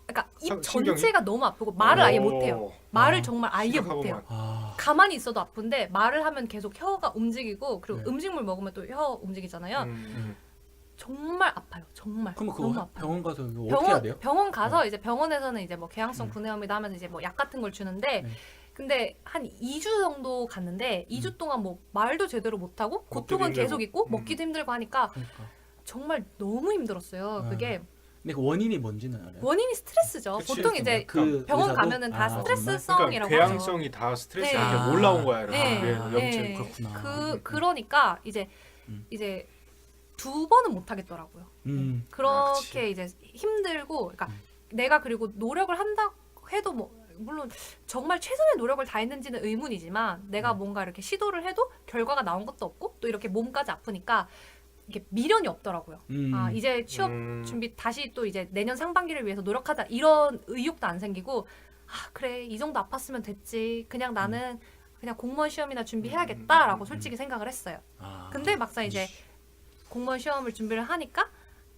그러니까 입 신경이? 전체가 너무 아프고 말을 아예 못 해요. 오. 말을 정말 아예 못 심각하구만. 해요. 아, 가만히 있어도 아픈데 말을 하면 계속 혀가 움직이고 그리고 네. 음식물 먹으면 또 혀 움직이잖아요. 음. 정말 아파요. 정말. 그럼 너무 그거 아파요. 병원 가서 이거 어떻게 해야 돼요? 병원 가서 이제 병원에서는 이제 뭐 궤양성 구내염이다 하면서 이제 뭐 약 같은 걸 주는데 네. 근데 한 2주 정도 갔는데 2주 동안 뭐 말도 제대로 못 하고 고통은 먹기도 계속 있고 힘들고. 먹기도 힘들고 하니까 그러니까. 정말 너무 힘들었어요. 그게 근데 그 원인이 뭔지는 알아요? 원인이 스트레스죠. 그치. 보통 이제 그 병원 의사도? 가면은 다 아, 스트레스성이라고 그러니까 하죠. 궤양성이 다 스트레스 네. 이렇게 아. 올라온 거야. 이렇게 네. 염증. 네. 그렇구나. 그러니까 이제 이제 2번은 못 하겠더라고요. 그렇게 그치. 이제 힘들고, 그러니까 내가 그리고 노력을 한다 해도 뭐 물론 정말 최선의 노력을 다했는지는 의문이지만 내가 뭔가 이렇게 시도를 해도 결과가 나온 것도 없고 또 이렇게 몸까지 아프니까 이게 미련이 없더라고요. 아 이제 취업 준비 다시 또 이제 내년 상반기를 위해서 노력하다 이런 의욕도 안 생기고 아 그래 이 정도 아팠으면 됐지 그냥 나는 그냥 공무원 시험이나 준비해야겠다라고 솔직히 생각을 했어요. 아, 근데 막상 이제 공무원 시험을 준비를 하니까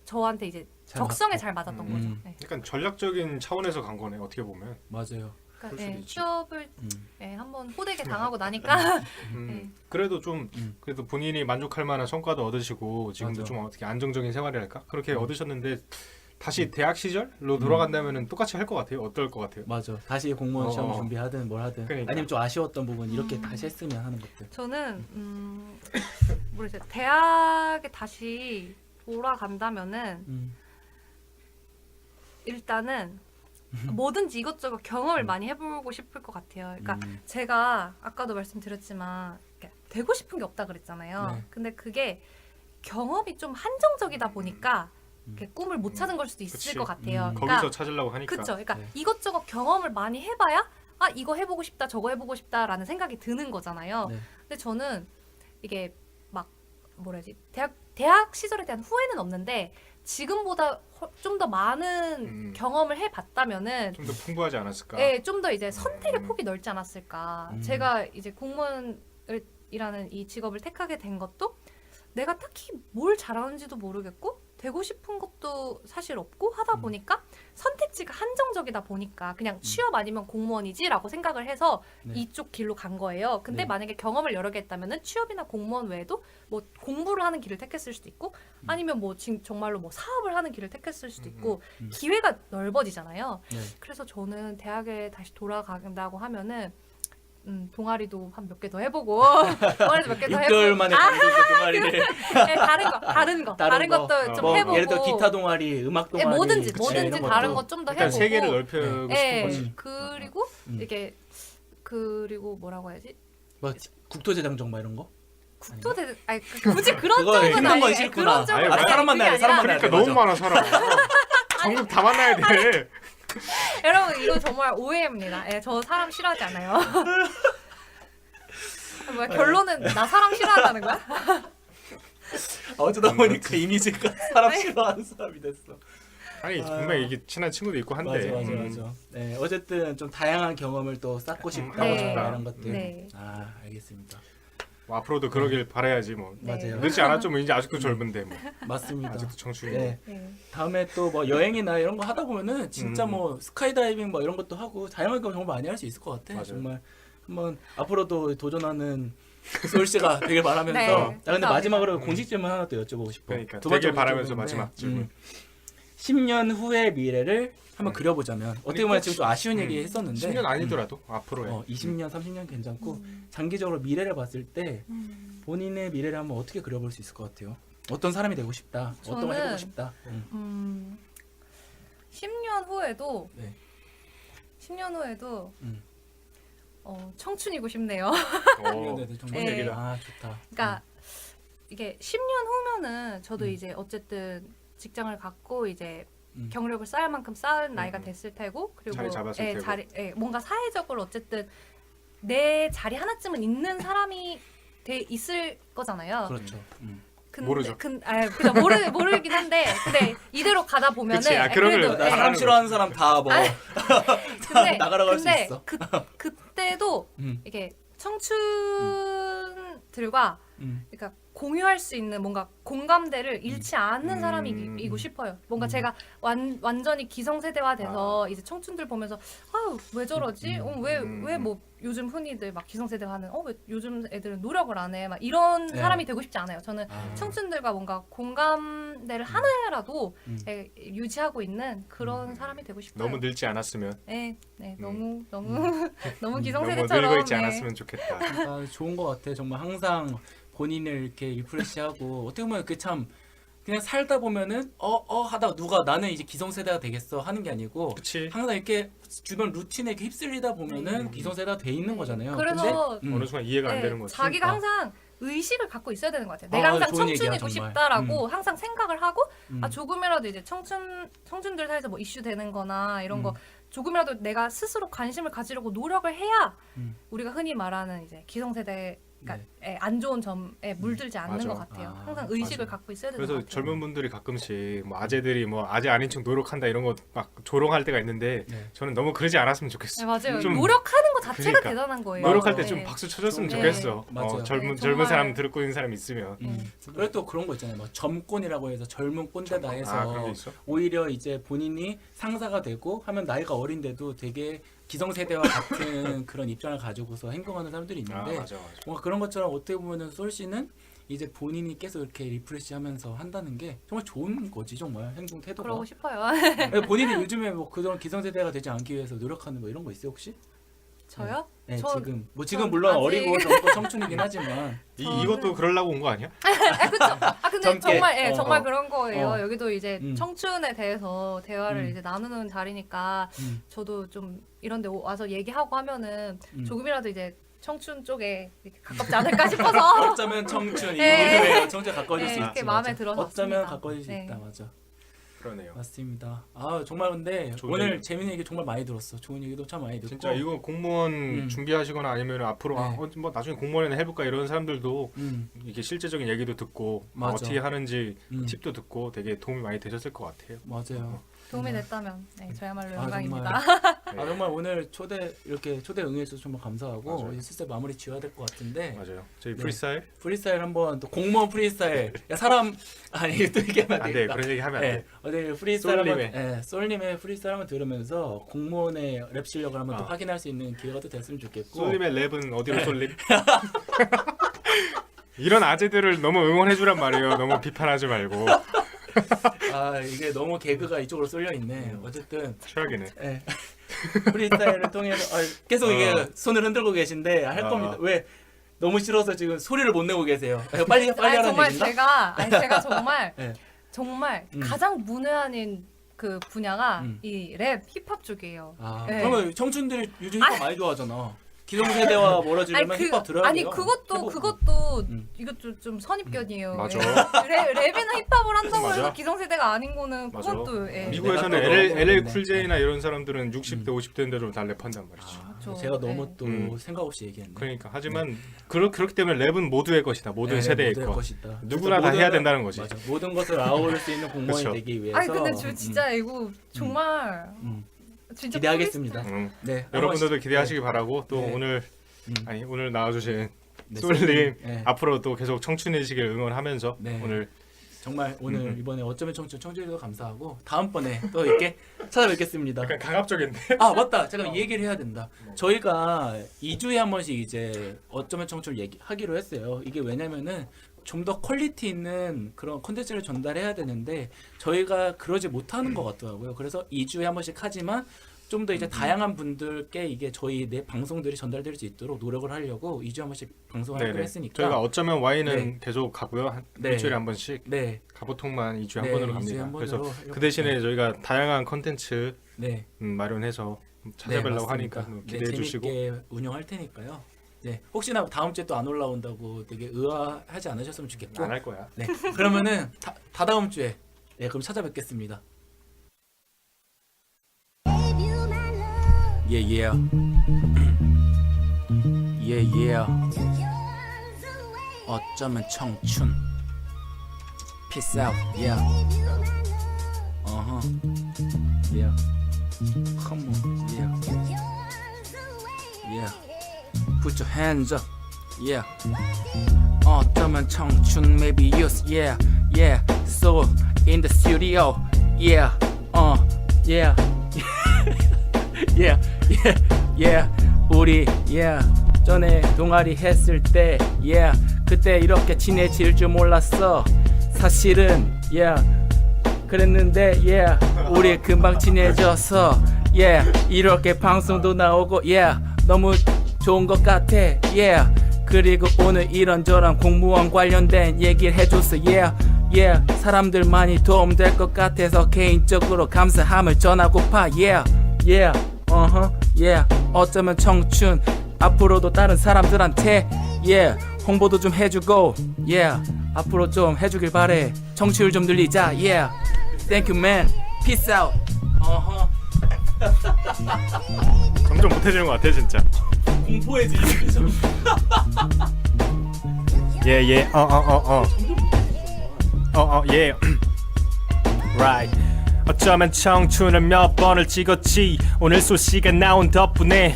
저한테 이제 잘 적성에 맞고. 잘 맞았던 거죠. 네. 약간 전략적인 차원에서 간 거네. 어떻게 보면. 맞아요. 그러니까 그럴 수도 있지. 취업을 음. 한번 호되게 당하고 나니까 네. 그래도 좀 그래도 본인이 만족할 만한 성과도 얻으시고 지금도 맞아. 좀 어떻게 안정적인 생활이랄까 그렇게 얻으셨는데 다시 대학 시절로 돌아간다면은 똑같이 할 것 같아요. 어떨 것 같아요? 맞아. 다시 공무원 시험 어. 준비하든 뭘 하든 그러니까. 아니면 좀 아쉬웠던 부분 이렇게 다시 했으면 하는 것들. 저는 모르겠어요. 대학에 다시 돌아간다면은 일단은 뭐든지 이것저것 경험을 많이 해보고 싶을 것 같아요. 그러니까 제가 아까도 말씀드렸지만 이렇게 되고 싶은 게 없다 그랬잖아요. 네. 근데 그게 경험이 좀 한정적이다 보니까 이렇게 꿈을 못 찾은 걸 수도 있을 그치. 것 같아요. 거기서 찾으려고 하니까. 그렇죠. 그러니까 네. 이것저것 경험을 많이 해봐야 아 이거 해보고 싶다 저거 해보고 싶다라는 생각이 드는 거잖아요. 네. 근데 저는 이게 막 뭐라지 대학 시절에 대한 후회는 없는데 지금보다 좀 더 많은 경험을 해봤다면은 좀 더 풍부하지 않았을까? 예, 좀 더 이제 선택의 폭이 넓지 않았을까. 음. 제가 이제 공무원이라는 이 직업을 택하게 된 것도 내가 딱히 뭘 잘하는지도 모르겠고 되고 싶은 것도 사실 없고 하다 보니까 선택지가 한정적이다 보니까 그냥 취업 아니면 공무원이지라고 생각을 해서 네. 이쪽 길로 간 거예요. 근데 네. 만약에 경험을 여러 개 했다면은 취업이나 공무원 외에도 뭐 공부를 하는 길을 택했을 수도 있고 아니면 뭐 지금 정말로 뭐 사업을 하는 길을 택했을 수도 있고 기회가 넓어지잖아요. 네. 그래서 저는 대학에 다시 돌아간다고 하면은 동아리도 한 몇 개 더 해보고 동아리도 몇 개 더 6개월 해보고 만에 관두고 동아리를 네, 다른 것도 좀 뭐 해보고 예를 들어 기타 동아리, 음악 네, 동아리, 뭐든지 그치, 이런 다른 것도. 것 좀 더 일단 해보고 세계를 넓히고 네, 싶은 거지. 그리고 이게 그리고 뭐라고 해야지? 뭐 국토재장정 막 이런 거? 국토대 아니 굳이 그런 그거 쪽은 힘든 건 아니에요. 싫구나. 그런 쪽은 아니, 아니에요. 사람 만나야 돼, 그게 사람 아니라 만나야 돼. 그러니까 너무 맞아. 많아 사람. 전국 다 만나야 돼. 여러분 이거 정말 오해입니다. 예, 저 사람 싫어하지 않아요. 뭐야, 결론은 나 사람 싫어한다는 거야? 어쩌다 보니까 이미지가 사람 싫어하는 사람이 됐어. 아니 분명 이게 친한 친구도 있고 한데. 맞아. 네, 어쨌든 좀 다양한 경험을 또 쌓고 싶다, 네. 이런 것들. 네. 아, 알겠습니다. 뭐 앞으로도 그러길 바라야지 뭐. 네. 맞아요. 늦지 않았죠 뭐 이제 아직도 젊은데 뭐. 맞습니다. 아직도 청춘이. 네. 네. 다음에 또 뭐 여행이나 이런 거 하다 보면은 진짜 음. 뭐 스카이다이빙 뭐 이런 것도 하고 다양한 거 정말 많이 할 수 있을 것 같아. 맞아요. 정말 한번 앞으로도 도전하는 소울 씨가 되길 바라면서. 네, 야, 근데 감사합니다. 마지막으로 공식 질문 하나 또 여쭤보고 싶어. 그러니까 두 번째 되길 바라면서 질문인데, 마지막 질문. 10년 후의 미래를 한번 그려보자면 어떻게 보면 꼭 지금 좀 아쉬운 얘기 했었는데 10년 아니더라도 앞으로의 20년, 30년 괜찮고 장기적으로 미래를 봤을 때 본인의 미래를 한번 어떻게 그려볼 수 있을 것 같아요? 어떤 사람이 되고 싶다. 어떤 걸 저는- 해보고 싶다. 10년 후에도 네. 10년 후에도 음. 청춘이고 싶네요. 어, 좋은 네. 얘기다. 아, 좋다. 그러니까 이게 10년 후면은 저도 이제 어쨌든 직장을 갖고 이제 음. 경력을 쌓을 만큼 쌓은 나이가 됐을 테고 그리고 자리 잡았을 예, 테고. 뭔가 사회적으로 어쨌든 내 자리 하나쯤은 있는 사람이 돼 있을 거잖아요. 그렇죠. 모르죠. 그죠 모르긴 한데 근데 이대로 가다 보면은 그치, 그런 걸 그래도, 나 사람 싫어하는 사람 다 뭐 근데 나가라고 할 수 근데 있어. 그때도 음. 이게 청춘들과 그러니까 공유할 수 있는 뭔가 공감대를 잃지 않는 사람이고 싶어요. 뭔가 제가 완전히 기성세대화돼서 이제 청춘들 보면서 왜 저러지? 왜 뭐 요즘 흔히들 막 기성세대화는 왜 요즘 애들은 노력을 안 해? 막 이런 네. 사람이 되고 싶지 않아요. 저는 청춘들과 뭔가 공감대를 하나라도 유지하고 있는 그런 사람이 되고 싶어요. 너무 늙지 않았으면. 네, 너무 너무 기성세대처럼 늙어 있지 네. 않았으면 좋겠다. 아, 좋은 것 같아. 정말 항상 본인을 이렇게 리프레시하고 어떻게 보면 그 참 그냥 살다 보면은 하다가 누가 나는 이제 기성세대가 되겠어 하는 게 아니고 그치. 항상 이렇게 주변 루틴에 이렇게 휩쓸리다 보면은 기성세대가 돼 있는 거잖아요. 그래서 근데, 어느 순간 이해가 안 되는 거지. 자기가 항상 의식을 갖고 있어야 되는 것 같아요. 내가 항상 좋은 얘기야, 청춘이고 정말. 싶다라고 항상 생각을 하고 음. 조금이라도 이제 청춘들 사이에서 뭐 이슈 되는 거나 이런 거 조금이라도 내가 스스로 관심을 가지려고 노력을 해야 우리가 흔히 말하는 이제 기성세대 그러니까 안 좋은 점에 물들지 않는 맞아. 것 같아요. 항상 의식을 맞아. 갖고 있어야 되는 것 그래서 같아요. 젊은 분들이 가끔씩 뭐 아재들이 뭐 아재 아닌 척 노력한다 이런 거 막 조롱할 때가 있는데 네. 저는 너무 그러지 않았으면 네, 좋겠어. 맞아요. 좀 노력하는 것 자체가 그러니까. 대단한 거예요. 노력할 때 네. 좀 박수 쳐줬으면 네. 좋겠어. 맞아요. 젊은 네, 정말. 사람 듣고 있는 사람 있으면. 그리고 또 그런 거 있잖아요. 뭐 점권이라고 해서 젊은 꼰대다 해서 그런 게 있어? 오히려 이제 본인이 상사가 되고 하면 나이가 어린데도 되게 기성세대와 같은 그런 입장을 가지고서 행동하는 사람들이 있는데 맞아. 뭔가 그런 것처럼 어떻게 보면은 솔 씨는 이제 본인이 계속 이렇게 리프레시하면서 한다는 게 정말 좋은 거지 정말 행동 태도가. 그러고 싶어요. 본인이 요즘에 뭐 그런 기성세대가 되지 않기 위해서 노력하는 뭐 이런 거 있어요 혹시? 저요? 네, 전- 지금 전 물론 아직- 어리고 젊고 청춘이긴 하지만 이것도 그러려고 온 거 아니야? 그렇죠. 근데 젊게. 정말 정말 그런 거예요. 어. 여기도 이제 음. 청춘에 대해서 대화를 음. 이제 나누는 자리니까 음. 저도 좀 이런데 와서 얘기하고 하면은 조금이라도 이제 청춘 쪽에 이렇게 가깝지 않을까 싶어서 어쩌면 청춘 네. 이름에 청춘 가까워질 수 네, 있지. 이렇게 마음에 맞아. 들어서 어쩌면 왔습니다. 가까워질 수 네. 있다. 맞아. 그러네요. 맞습니다. 아 정말 근데 좋은 오늘 얘기. 재밌는 얘기 정말 많이 들었어. 좋은 얘기도 참 많이 듣고. 진짜 이거 공무원 준비하시거나 아니면 앞으로 네. 뭐 나중에 공무원이나 해볼까 이런 사람들도 음, 이게 실제적인 얘기도 듣고 맞아. 어떻게 하는지 음. 팁도 듣고 되게 도움이 많이 되셨을 것 같아요. 맞아요. 도움이 됐다면 네, 저야말로 아, 영광입니다. 아 정말 오늘 초대 응해주셔서 정말 감사하고 맞아요. 이제 슬슬 마무리 지어야 될 것 같은데 맞아요. 저희 네. 프리스타일 프리스타일 한번 또 공무원 프리스타일 야, 사람 아니 또 얘기하면 안 안 돼. 되겠다. 그런 얘기 하면 안 네, 돼. 어디 프리스타일 한번 솔님의. 솔님의 프리스타일 한번 들으면서 공무원의 랩 실력을 한번 또 아. 확인할 수 있는 기회가 또 됐으면 좋겠고. 솔림의 랩은 어디로 솔림? 이런 아재들을 너무 응원해주란 말이에요. 너무 비판하지 말고. 아 이게 너무 개그가 이쪽으로 쏠려 있네. 어쨌든 최악이네. 예. 프리스타일을 통해서 계속 이게 손을 흔들고 계신데 할 겁니다. 왜 너무 싫어서 지금 소리를 못 내고 계세요. 빨리 하라는 정말 얘기인가? 제가 정말 네. 정말 가장 문외한인 그 분야가 이 랩 힙합 쪽이에요. 네. 그러면 청춘들이 요즘 힙합 많이 좋아하잖아. 기성세대와 멀어지려면 힙합 들어야 돼요. 그것도 이것도 좀 선입견이에요. 맞아. 랩이나 힙합을 한다고 맞아. 해서 기성세대가 아닌 거는 맞아. 그것도 미국에서는 내가 또 LL 너무 쿨제이나 이런 사람들은 60대 50대인데도 다 랩한단 말이지. 그렇죠. 제가 너무 네. 또 생각 없이 얘기했네. 그러니까 하지만 그렇기 때문에 랩은 모두의 것이다. 모든 세대의 모두의 것. 것이다. 누구나 다 모든- 해야 된다는 거지. 맞아. 모든 것을 아우를 수 있는 공무원이 그쵸. 되기 위해서. 아니 근데 저 진짜 이거 정말 진짜 기대하겠습니다. 프리스타일. 네. 여러분들도 한번 기대하시기 바라고 또 네. 오늘 나와주신 네, 솔님 네. 앞으로 또 계속 청춘이시길 응원하면서 네. 오늘 정말 오늘 이번에 어쩌면 청춘해주셔서 감사하고 다음번에 또 이렇게 찾아뵙겠습니다. 약간 강압적인데. 아 맞다. 제가 이 얘기를 해야 된다. 저희가 2주에 한 번씩 이제 어쩌면 청춘을 얘기하기로 했어요. 이게 왜냐면은 좀 더 퀄리티 있는 그런 콘텐츠를 전달해야 되는데 저희가 그러지 못하는 것 같더라고요. 그래서 2주에 한 번씩 하지만 좀 더 이제 다양한 분들께 이게 저희 내 방송들이 전달될 수 있도록 노력을 하려고 2주에 한 번씩 방송하기로 네네. 했으니까 저희가 어쩌면 와인은 네. 계속 가고요. 네. 일주일에 한 번씩. 네. 가보통만 2주에 네, 한 번으로 2주에 갑니다. 한 그래서 번으로 하려고. 그 대신에 네. 저희가 다양한 컨텐츠 네. 마련해서 네, 찾아뵈려고 맞습니다. 하니까 네, 기대해 주시고. 재밌게 운영할 테니까요. 네, 혹시나 다음 주에 또 안 올라온다고 되게 의아하지 않으셨으면 좋겠고. 안 할 거야. 네, 그러면은 다다음 주에 네 그럼 찾아뵙겠습니다. Yeah. 어쩌면 청춘. Peace out. Yeah. Yeah. Come on. Yeah. Put your hands up. Yeah. 어쩌면 청춘 maybe use. Yeah. So in the studio. Yeah. Yeah. Yeah. 우리 전에 동아리 했을 때 그때 이렇게 친해질 줄 몰랐어. 사실은 그랬는데 우리 금방 친해져서 이렇게 방송도 나오고 너무 좋은 것 같아. 그리고 오늘 이런저런 공무원 관련된 얘기를 해줘서 사람들 많이 도움될 것 같아서 개인적으로 감사함을 전하고파. 어쩌면 청춘 앞으로도 다른 사람들한테 홍보도 좀 해주고 앞으로 좀 해주길 바래. 청취율 좀 늘리자. Thank you man. Peace out. 점점 못해지는 것 같아 진짜. 공포해지죠. 예. 예. Right. 어쩌면 청춘을 몇 번을 찍었지. 오늘 소식가 나온 덕분에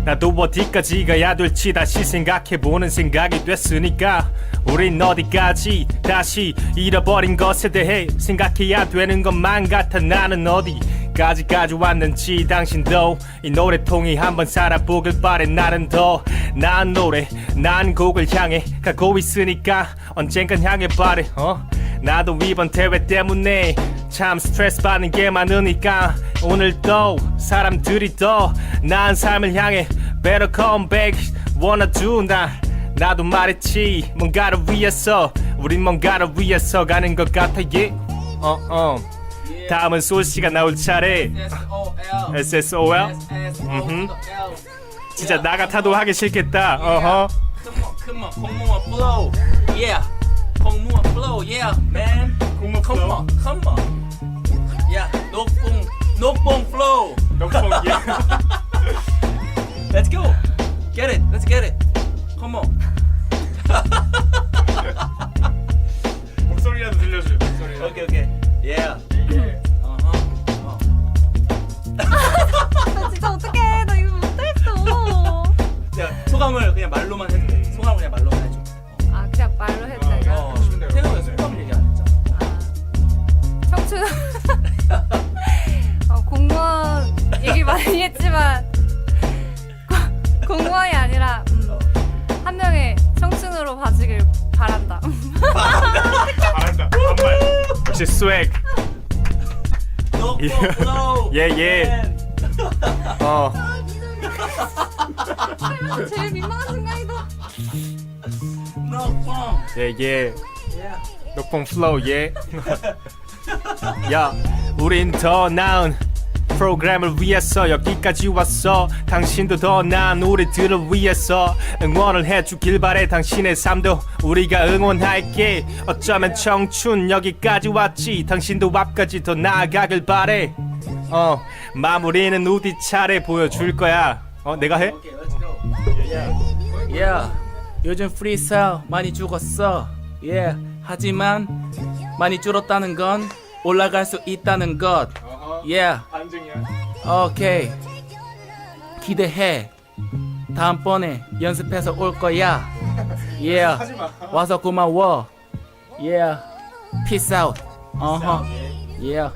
나도 어디까지 가야 될지 다시 생각해보는 생각이 됐으니까 우린 어디까지 다시 잃어버린 것에 대해 생각해야 되는 것만 같아. 나는 어디까지 가져왔는지 당신도 이 노래통이 한번 살아보길 바래. 나는 더 나은 노래 나은 곡을 향해 가고 있으니까 언젠간 향해 바래. 나도 이번 대회 때문에 참 스트레스 받는 게 많으니까 오늘도 사람들이 더 나은 삶을 향해 better come back wanna do. 나도 말했지 뭔가를 위해서 우린 뭔가를 위해서 가는 것 같아. 다음은 솔씨가 나올 차례. SSOL. 진짜 나 같아도 하기 싫겠다. Come on, 공무원 flow. 공무원 flow. Man. 공무원 Come flow. on. 녹봉 flow. Let's go. Get it. Let's get it. Come on. 목소리라도 들려줘. 목소리. Okay. Yeah. 나 진짜 어떡해. 나 이거 못했어. 야, 소감을 그냥 말로만 해도 돼. 소감을 그냥 말로만 해줘. 아 그냥 말로 해도 되나? 태우가 소감을 얘기 안 했잖아. 청춘 공무원 얘기 많이 했지만 공무원이 아니라 한 명의 청춘으로 봐주길 바란다. 잘한다. 반말. 역시 스웩. 녹봉 flow. 예. Man. 제일 민망한 순간이다. 예. 녹봉 플로우 예. 야, 우린 더 나은 프로그램을 위해서 여기까지 왔어. 당신도 더 나은 우리들을 위해서 응원을 해주길 바래. 당신의 삶도 우리가 응원할게. 어쩌면 청춘 여기까지 왔지. 당신도 앞까지 더 나아가길 바래. 마무리는 우디 차례 보여줄 거야. 내가 해? Yeah, 요즘 프리스타일 많이 죽었어. Yeah, 하지만 많이 줄었다는 건 올라갈 수 있다는 것. Yeah, 오케이. 기대해. 다음번에 연습해서 올 거야. Yeah, 와서 고마워. Yeah, peace out. Yeah.